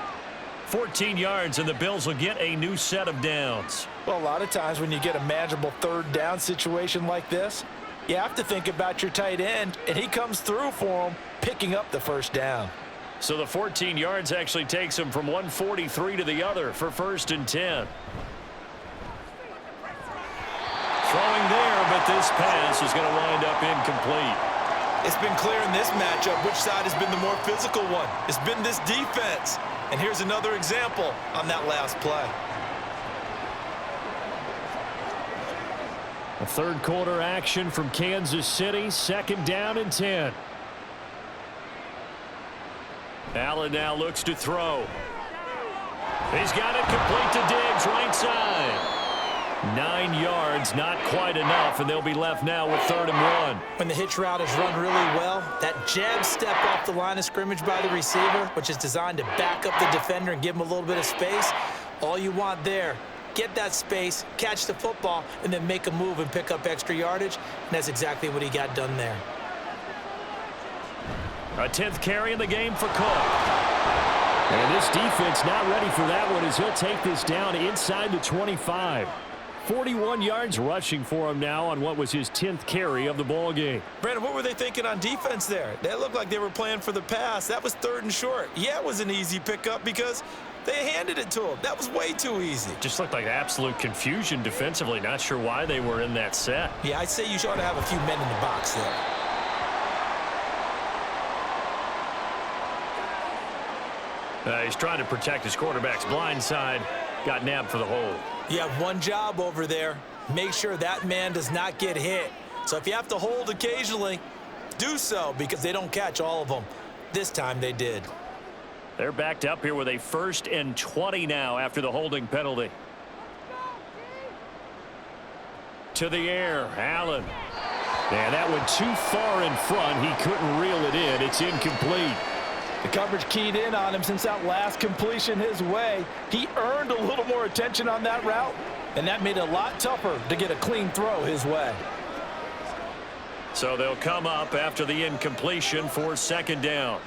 Speaker 1: 14 yards, and the Bills will get a new set of downs.
Speaker 3: Well, a lot of times when you get a manageable third down situation like this, you have to think about your tight end, and he comes through for him, picking up the first down.
Speaker 1: So the 14 yards actually takes him from 143 to the other for 1st and 10. Throwing there, but this pass is going to wind up incomplete.
Speaker 5: It's been clear in this matchup which side has been the more physical one. It's been this defense. And here's another example on that last play.
Speaker 1: A third quarter action from Kansas City, 2nd down and 10. Allen now looks to throw. He's got it complete to Diggs, right side. 9 yards, not quite enough, and they'll be left now with 3rd and 1.
Speaker 3: When the hitch route is run really well, that jab step off the line of scrimmage by the receiver, which is designed to back up the defender and give him a little bit of space, all you want there, get that space, catch the football, and then make a move and pick up extra yardage, and that's exactly what he got done there.
Speaker 1: A 10th carry in the game for Cook. And this defense not ready for that one as he'll take this down inside the 25. 41 yards rushing for him now on what was his 10th carry of the ball game.
Speaker 5: Brandon, what were they thinking on defense there? They looked like they were playing for the pass. That was 3rd and short. Yeah, it was an easy pickup because they handed it to him. That was way too easy.
Speaker 1: Just looked like absolute confusion defensively. Not sure why they were in that set.
Speaker 5: Yeah, I'd say you ought to have a few men in the box there.
Speaker 1: He's trying to protect his quarterback's blind side. Got nabbed for the hold.
Speaker 5: You have one job over there. Make sure that man does not get hit. So if you have to hold occasionally, do so because they don't catch all of them. This time they did.
Speaker 1: They're backed up here with a 1st and 20 now after the holding penalty. To the air, Allen. And that went too far in front. He couldn't reel it in. It's incomplete.
Speaker 3: The coverage keyed in on him since that last completion his way. He earned a little more attention on that route, and that made it a lot tougher to get a clean throw his way.
Speaker 1: So they'll come up after the incompletion for 2nd down.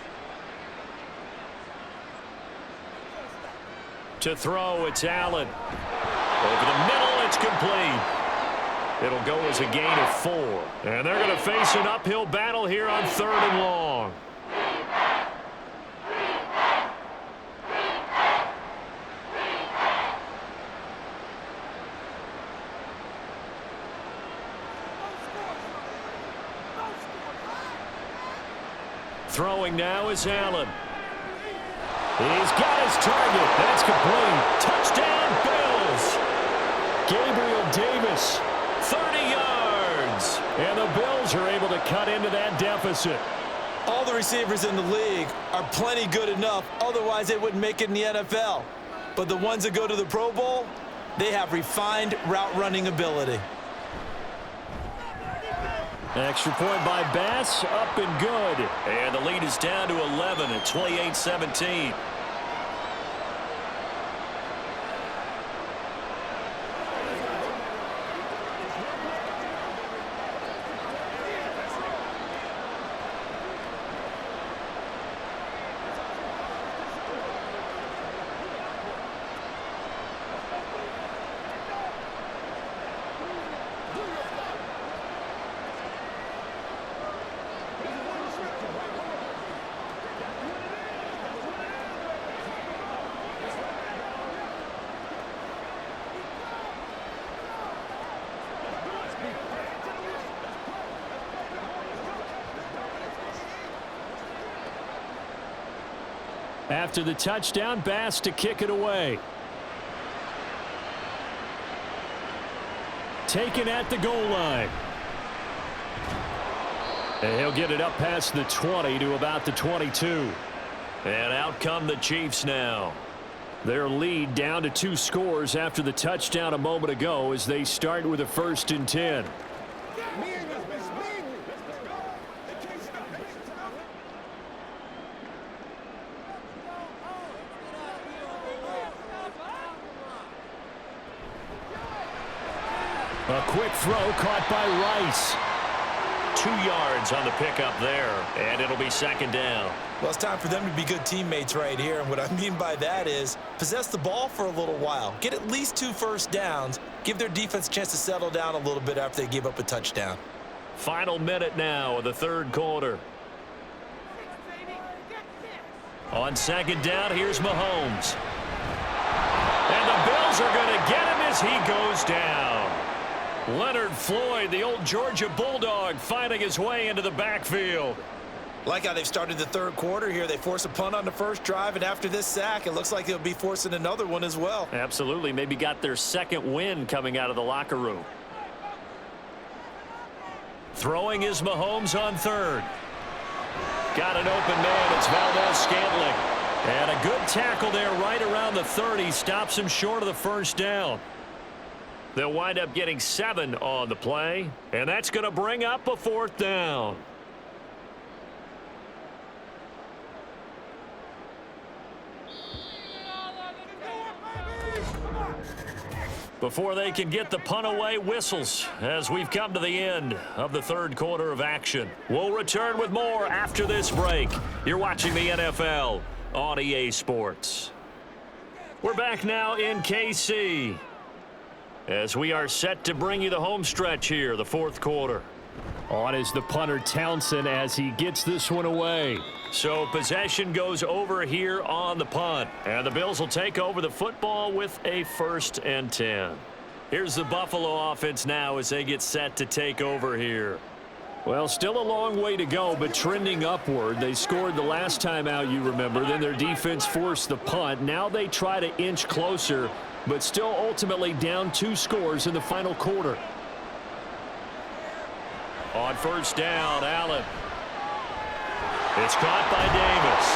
Speaker 1: To throw, it's Allen. Over the middle, it's complete. It'll go as a gain of 4. And they're going to face an uphill battle here on 3rd and long. Throwing now is Allen. He's got his target. That's complete. Touchdown, Bills. Gabriel Davis, 30 yards. And the Bills are able to cut into that deficit.
Speaker 5: All the receivers in the league are plenty good enough. Otherwise, they wouldn't make it in the NFL. But the ones that go to the Pro Bowl, they have refined route running ability.
Speaker 1: Extra point by Bass, up and good. And the lead is down to 11 at 28-17. After the touchdown, Bass to kick it away. Taken at the goal line. And he'll get it up past the 20 to about the 22. And out come the Chiefs now. Their lead down to 2 scores after the touchdown a moment ago as they start with a 1st and 10. A quick throw caught by Rice.
Speaker 2: 2 yards on the pickup there, and it'll be second down.
Speaker 5: Well, it's time for them to be good teammates right here, and what I mean by that is possess the ball for a little while, get at least 2 first downs, give their defense a chance to settle down a little bit after they give up a touchdown.
Speaker 2: Final minute now of the third quarter. On second down, here's Mahomes. And the Bills are going to get him as he goes down. Leonard Floyd, the old Georgia Bulldog, finding his way into the backfield.
Speaker 5: Like how they've started the third quarter here. They force a punt on the first drive, and after this sack, it looks like they'll be forcing another one as well.
Speaker 2: Absolutely. Maybe got their second win coming out of the locker room. Throwing is Mahomes on third. Got an open man. It's Valdez-Scantling. And a good tackle there right around the 30. Stops him short of the first down. They'll wind up getting 7 on the play. And that's going to bring up a fourth down. Before they can get the punt away, whistles as we've come to the end of the third quarter of action. We'll return with more after this break. You're watching the NFL on EA Sports. We're back now in KC as we are set to bring you the home stretch here, the fourth quarter.
Speaker 1: On is the punter Townsend as he gets this one away.
Speaker 2: So possession goes over here on the punt. And the Bills will take over the football with a 1st and 10. Here's the Buffalo offense now as they get set to take over here.
Speaker 1: Well, still a long way to go, but trending upward. They scored the last time out, you remember. Then their defense forced the punt. Now they try to inch closer, but still ultimately down 2 scores in the final quarter.
Speaker 2: On first down, Allen. It's caught by Davis.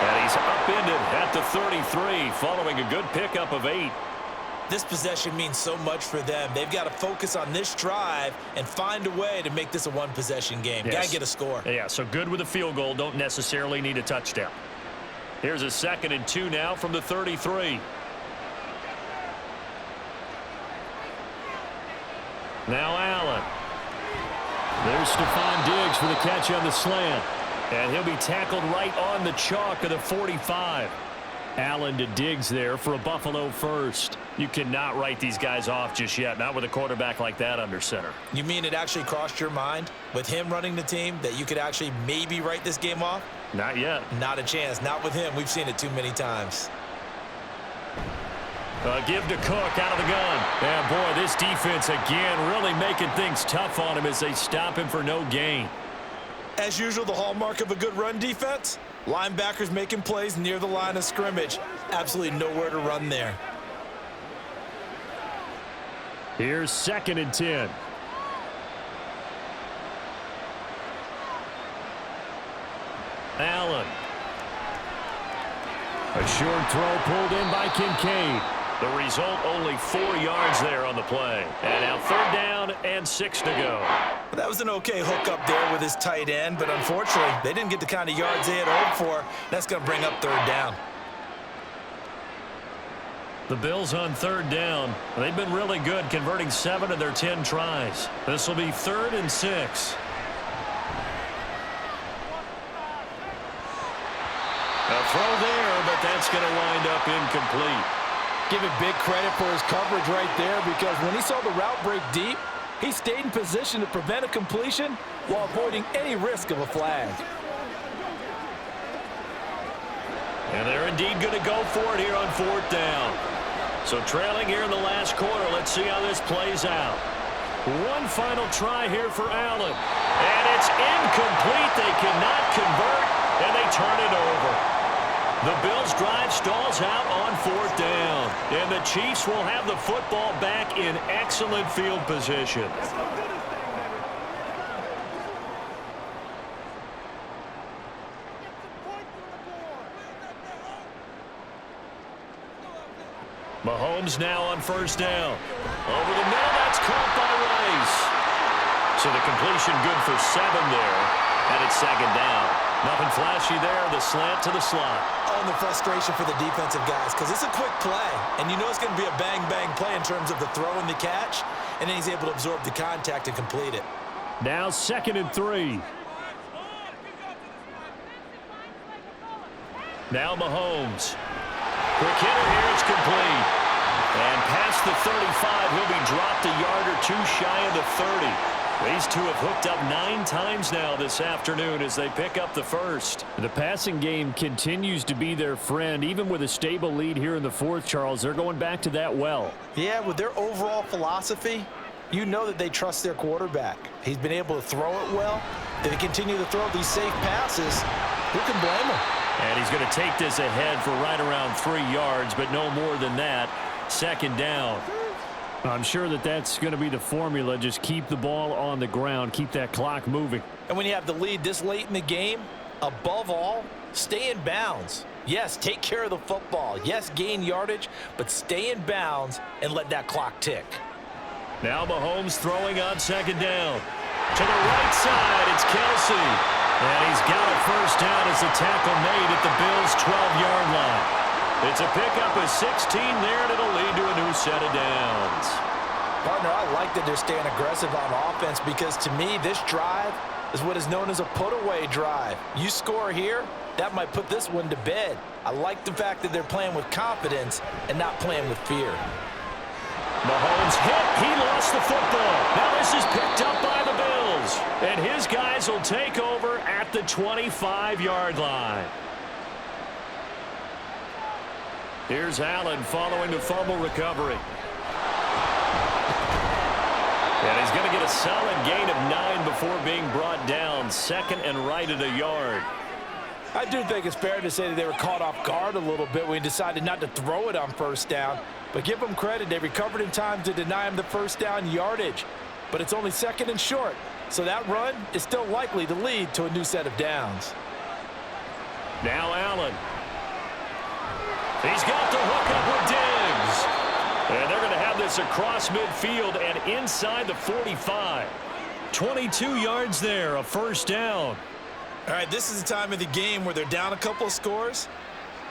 Speaker 2: And he's upended at the 33 following a good pickup of 8.
Speaker 5: This possession means so much for them. They've got to focus on this drive and find a way to make this a one-possession game.
Speaker 2: Yes.
Speaker 5: Got to get a score.
Speaker 2: Yeah, so good with a field goal. Don't necessarily need a touchdown. Here's a 2nd and 2 now from the 33. Now Allen.
Speaker 1: There's Stephon Diggs for the catch on the slant.
Speaker 2: And he'll be tackled right on the chalk of the 45.
Speaker 1: Allen to Diggs there for a Buffalo first.
Speaker 2: You cannot write these guys off just yet, not with a quarterback like that under center.
Speaker 5: You mean it actually crossed your mind with him running the team that you could actually maybe write this game off?
Speaker 2: Not yet.
Speaker 5: Not a chance. Not with him. We've seen it too many times.
Speaker 2: Give to Cook out of the gun. And boy, this defense again really making things tough on him as they stop him for no gain.
Speaker 5: As usual, the hallmark of a good run defense, linebackers making plays near the line of scrimmage. Absolutely nowhere to run there.
Speaker 1: Here's 2nd and 10.
Speaker 2: Allen.
Speaker 1: A short throw pulled in by Kincaid.
Speaker 2: The result, only 4 yards there on the play. And now 3rd down and 6 to go.
Speaker 5: That was an okay hook up there with his tight end, but unfortunately, they didn't get the kind of yards they had hoped for. That's going to bring up 3rd down.
Speaker 2: The Bills on 3rd down. They've been really good, converting 7 of their 10 tries. This will be 3rd and 6. A throw there, but that's going to wind up incomplete.
Speaker 4: Give him big credit for his coverage right there, because when he saw the route break deep, he stayed in position to prevent a completion while avoiding any risk of a flag.
Speaker 2: And they're indeed going to go for it here on 4th down. So trailing here in the last quarter, let's see how this plays out. One final try here for Allen. And it's incomplete. They cannot convert, and they turn it over. The Bills' drive stalls out on 4th down. And the Chiefs will have the football back in excellent field position. Mahomes now on 1st down. Over the middle, that's caught by Rice. So the completion good for 7 there. And it's 2nd down. Nothing flashy there, the slant to the slot.
Speaker 5: knowing the frustration for the defensive guys because it's a quick play, and you know it's going to be a bang-bang play in terms of the throw and the catch, and then he's able to absorb the contact and complete it.
Speaker 1: Now 2nd and 3. Now Mahomes. Quick hitter here, it's complete. And past the 35, he'll be dropped a yard or two shy of the 30. These two have hooked up 9 times now this afternoon as they pick up the first. The passing game continues to be their friend. Even with a stable lead here in the 4th, Charles, they're going back to that well.
Speaker 3: Yeah, with their overall philosophy, you know that they trust their quarterback. He's been able to throw it well. They continue to throw these safe passes. Who can blame him?
Speaker 1: And he's going to take this ahead for right around 3 yards, but no more than that. 2nd down. I'm sure that that's going to be the formula. Just keep the ball on the ground. Keep that clock moving.
Speaker 3: And when you have the lead this late in the game, above all, stay in bounds. Yes, take care of the football. Yes, gain yardage, but stay in bounds and let that clock tick.
Speaker 1: Now Mahomes throwing on 2nd down. To the right side, it's Kelsey. And he's got a first down as the tackle made at the Bills' 12-yard line. It's a pickup of 16 there, and it'll lead to a new set of downs.
Speaker 3: Partner, I like that they're staying aggressive on offense because, to me, this drive is what is known as a put-away drive. You score here, that might put this one to bed. I like the fact that they're playing with confidence and not playing with fear.
Speaker 1: Mahomes hit. He lost the football. Now this is picked up by the Bills. And his guys will take over at the 25-yard line. Here's Allen following the fumble recovery. And he's going to get a solid gain of 9 before being brought down. 2nd and right at a yard.
Speaker 3: I do think it's fair to say that they were caught off guard a little bit when he decided not to throw it on first down. But give them credit. They recovered in time to deny him the first down yardage. But it's only 2nd and short. So that run is still likely to lead to a new set of downs.
Speaker 1: Now Allen. He's got the hook up with Diggs. And they're going to have this across midfield and inside the 45. 22 yards there, a first down.
Speaker 5: All right, this is the time of the game where they're down a couple of scores,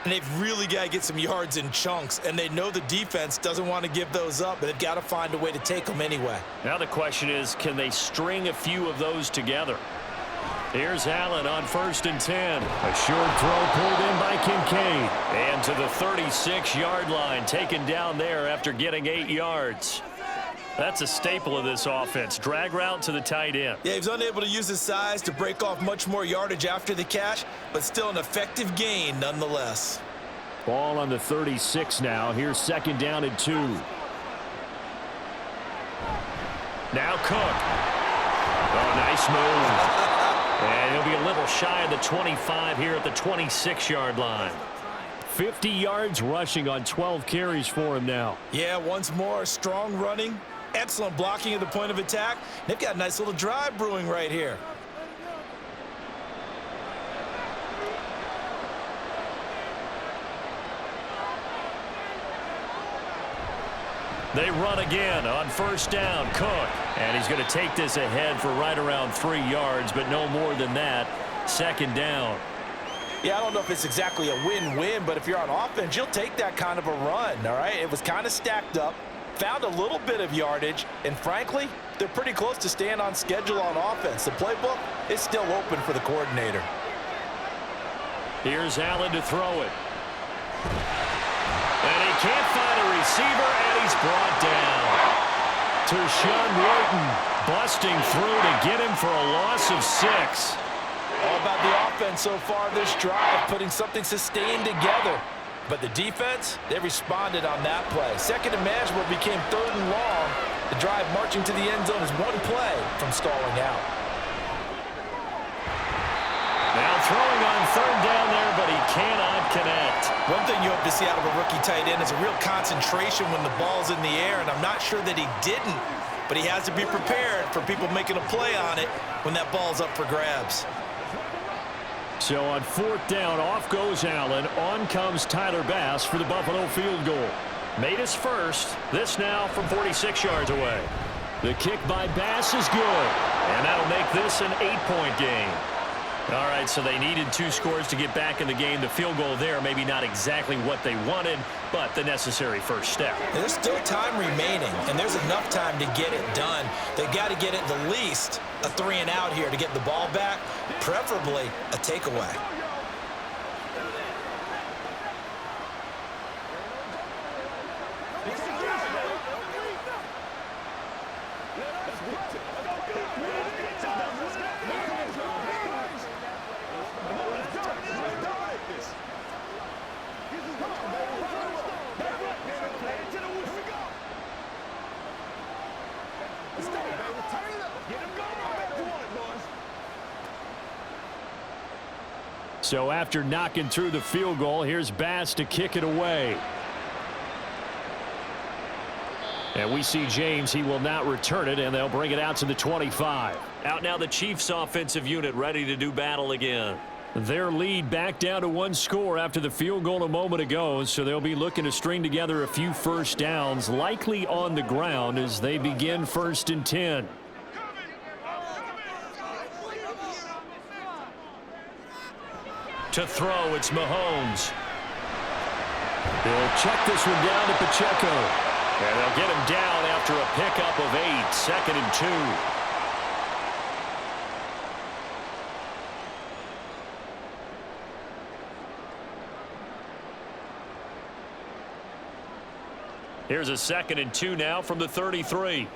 Speaker 5: and they've really got to get some yards in chunks, and they know the defense doesn't want to give those up, but they've got to find a way to take them anyway.
Speaker 1: Now the question is, can they string a few of those together? Here's Allen on 1st and 10. A short throw pulled in by Kincaid. And to the 36-yard line, taken down there after getting 8 yards. That's a staple of this offense. Drag route to the tight end.
Speaker 5: Yeah, he was unable to use his size to break off much more yardage after the catch, but still an effective gain nonetheless.
Speaker 1: Ball on the 36 now. Here's 2nd down and 2. Now Cook. Oh, nice move. And he'll be a little shy of the 25 here at the 26-yard line. 50 yards rushing on 12 carries for him now.
Speaker 5: Yeah, once more, strong running, excellent blocking at the point of attack. They've got a nice little drive brewing right here.
Speaker 1: They run again on 1st down. Cook. And he's going to take this ahead for right around 3 yards, but no more than that. 2nd down.
Speaker 3: Yeah, I don't know if it's exactly a win-win, but if you're on offense, you'll take that kind of a run, all right? It was kind of stacked up, found a little bit of yardage, and frankly, they're pretty close to staying on schedule on offense. The playbook is still open for the coordinator.
Speaker 1: Here's Allen to throw it. And he can't find a receiver, and he's brought down. To Sean Wharton, busting through to get him for a loss of 6.
Speaker 3: All about the offense so far this drive, putting something sustained together. But the defense, they responded on that play. 2nd and manageable became 3rd and long. The drive marching to the end zone is one play from stalling out.
Speaker 1: Now throwing on 3rd down there, but he cannot connect.
Speaker 5: One thing you hope to see out of a rookie tight end is a real concentration when the ball's in the air, and I'm not sure that he didn't, but he has to be prepared for people making a play on it when that ball's up for grabs.
Speaker 1: So on 4th down, off goes Allen. On comes Tyler Bass for the Buffalo field goal. Made his first. This now from 46 yards away. The kick by Bass is good. And that'll make this an 8-point game.
Speaker 2: All right, so they needed 2 scores to get back in the game. The field goal there, maybe not exactly what they wanted, but the necessary first step.
Speaker 5: There's still time remaining, and there's enough time to get it done. They've got to get at the least a 3-and-out here to get the ball back, preferably a takeaway.
Speaker 1: So after knocking through the field goal, here's Bass to kick it away. And we see James. He will not return it, and they'll bring it out to the 25.
Speaker 2: Out now the Chiefs offensive unit ready to do battle again.
Speaker 1: Their lead back down to 1 score after the field goal a moment ago, so they'll be looking to string together a few first downs, likely on the ground as they begin 1st and 10.
Speaker 2: To throw, it's Mahomes.
Speaker 1: They'll check this one down to Pacheco.
Speaker 2: And they'll get him down after a pickup of 8, 2nd and 2. Here's a 2nd and 2 now from the 33.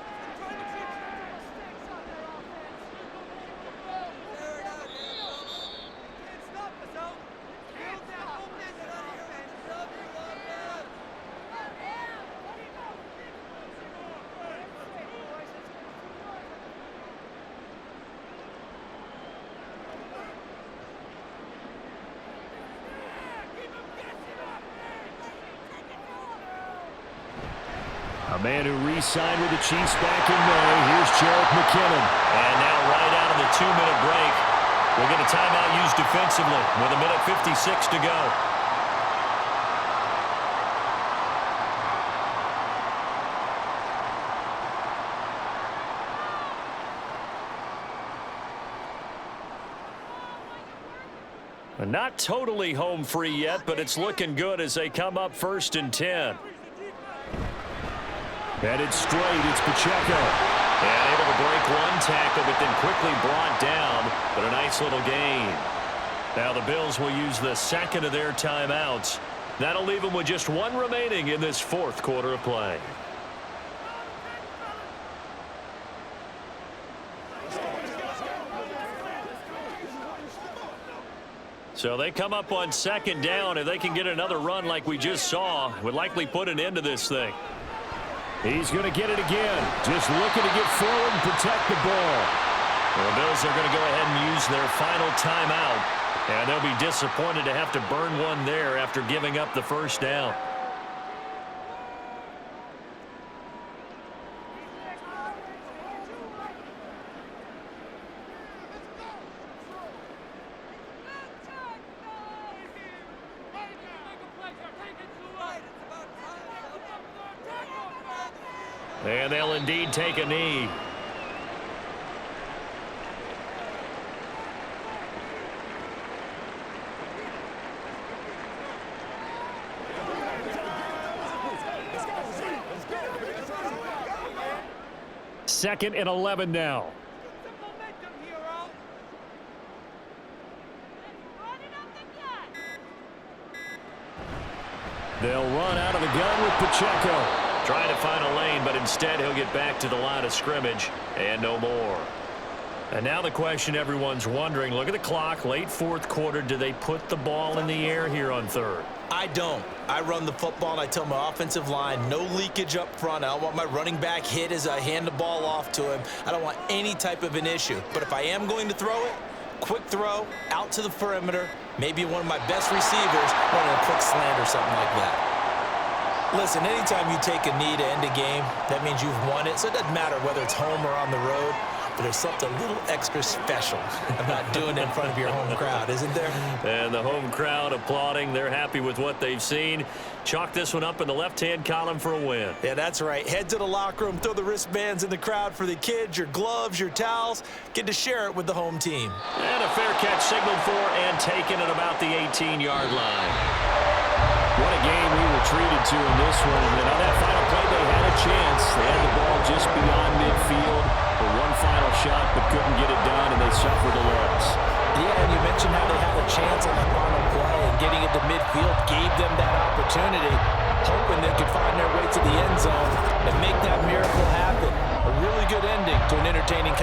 Speaker 1: A man who re-signed with the Chiefs back in May. Here's Jarek McKinnon.
Speaker 2: And now right out of the 2-minute break, we'll get a timeout used defensively with 1:56 to go. Not totally home free yet, but it's looking good as they come up 1st and 10.
Speaker 1: Headed straight, it's Pacheco.
Speaker 2: And able to break 1 tackle, but then quickly brought down, but a nice little gain. Now the Bills will use the 2nd of their timeouts. That'll leave them with just 1 remaining in this 4th quarter of play. So they come up on 2nd down. If they can get another run like we just saw, would likely put an end to this thing.
Speaker 1: He's going to get it again. Just looking to get forward and protect the ball.
Speaker 2: Well, the Bills are going to go ahead and use their final timeout. And they'll be disappointed to have to burn one there after giving up the 1st down. And they'll indeed take a knee.
Speaker 1: Second and 11 now. They'll run out of the gun with Pacheco.
Speaker 2: Trying to find a lane, but instead he'll get back to the line of scrimmage and no more. And now the question everyone's wondering, look at the clock, late 4th quarter. Do they put the ball in the air here on 3rd?
Speaker 5: I don't. I run the football, and I tell my offensive line, no leakage up front. I don't want my running back hit as I hand the ball off to him. I don't want any type of an issue. But if I am going to throw it, quick throw, out to the perimeter, maybe one of my best receivers running a quick slant or something like that. Listen, anytime you take a knee to end a game, that means you've won it. So it doesn't matter whether it's home or on the road. but there's something a little extra special about doing it in front of your home crowd, isn't there?
Speaker 2: And the home crowd applauding. They're happy with what they've seen. Chalk this one up in the left-hand column for a win.
Speaker 5: Yeah, that's right. Head to the locker room, throw the wristbands in the crowd for the kids, your gloves, your towels. Get to share it with the home team.
Speaker 2: And a fair catch signaled for and taken at about the 18-yard line.
Speaker 1: What a game we were treated to in this one. And on that final play, they had a chance. They had the ball just beyond midfield for one final shot, but couldn't get it done, and they suffered a loss.
Speaker 3: Yeah, and you mentioned how they had a chance on that final play, and getting it to midfield gave them that opportunity, hoping they could find their way to the end zone and make that miracle happen. A really good ending to an entertaining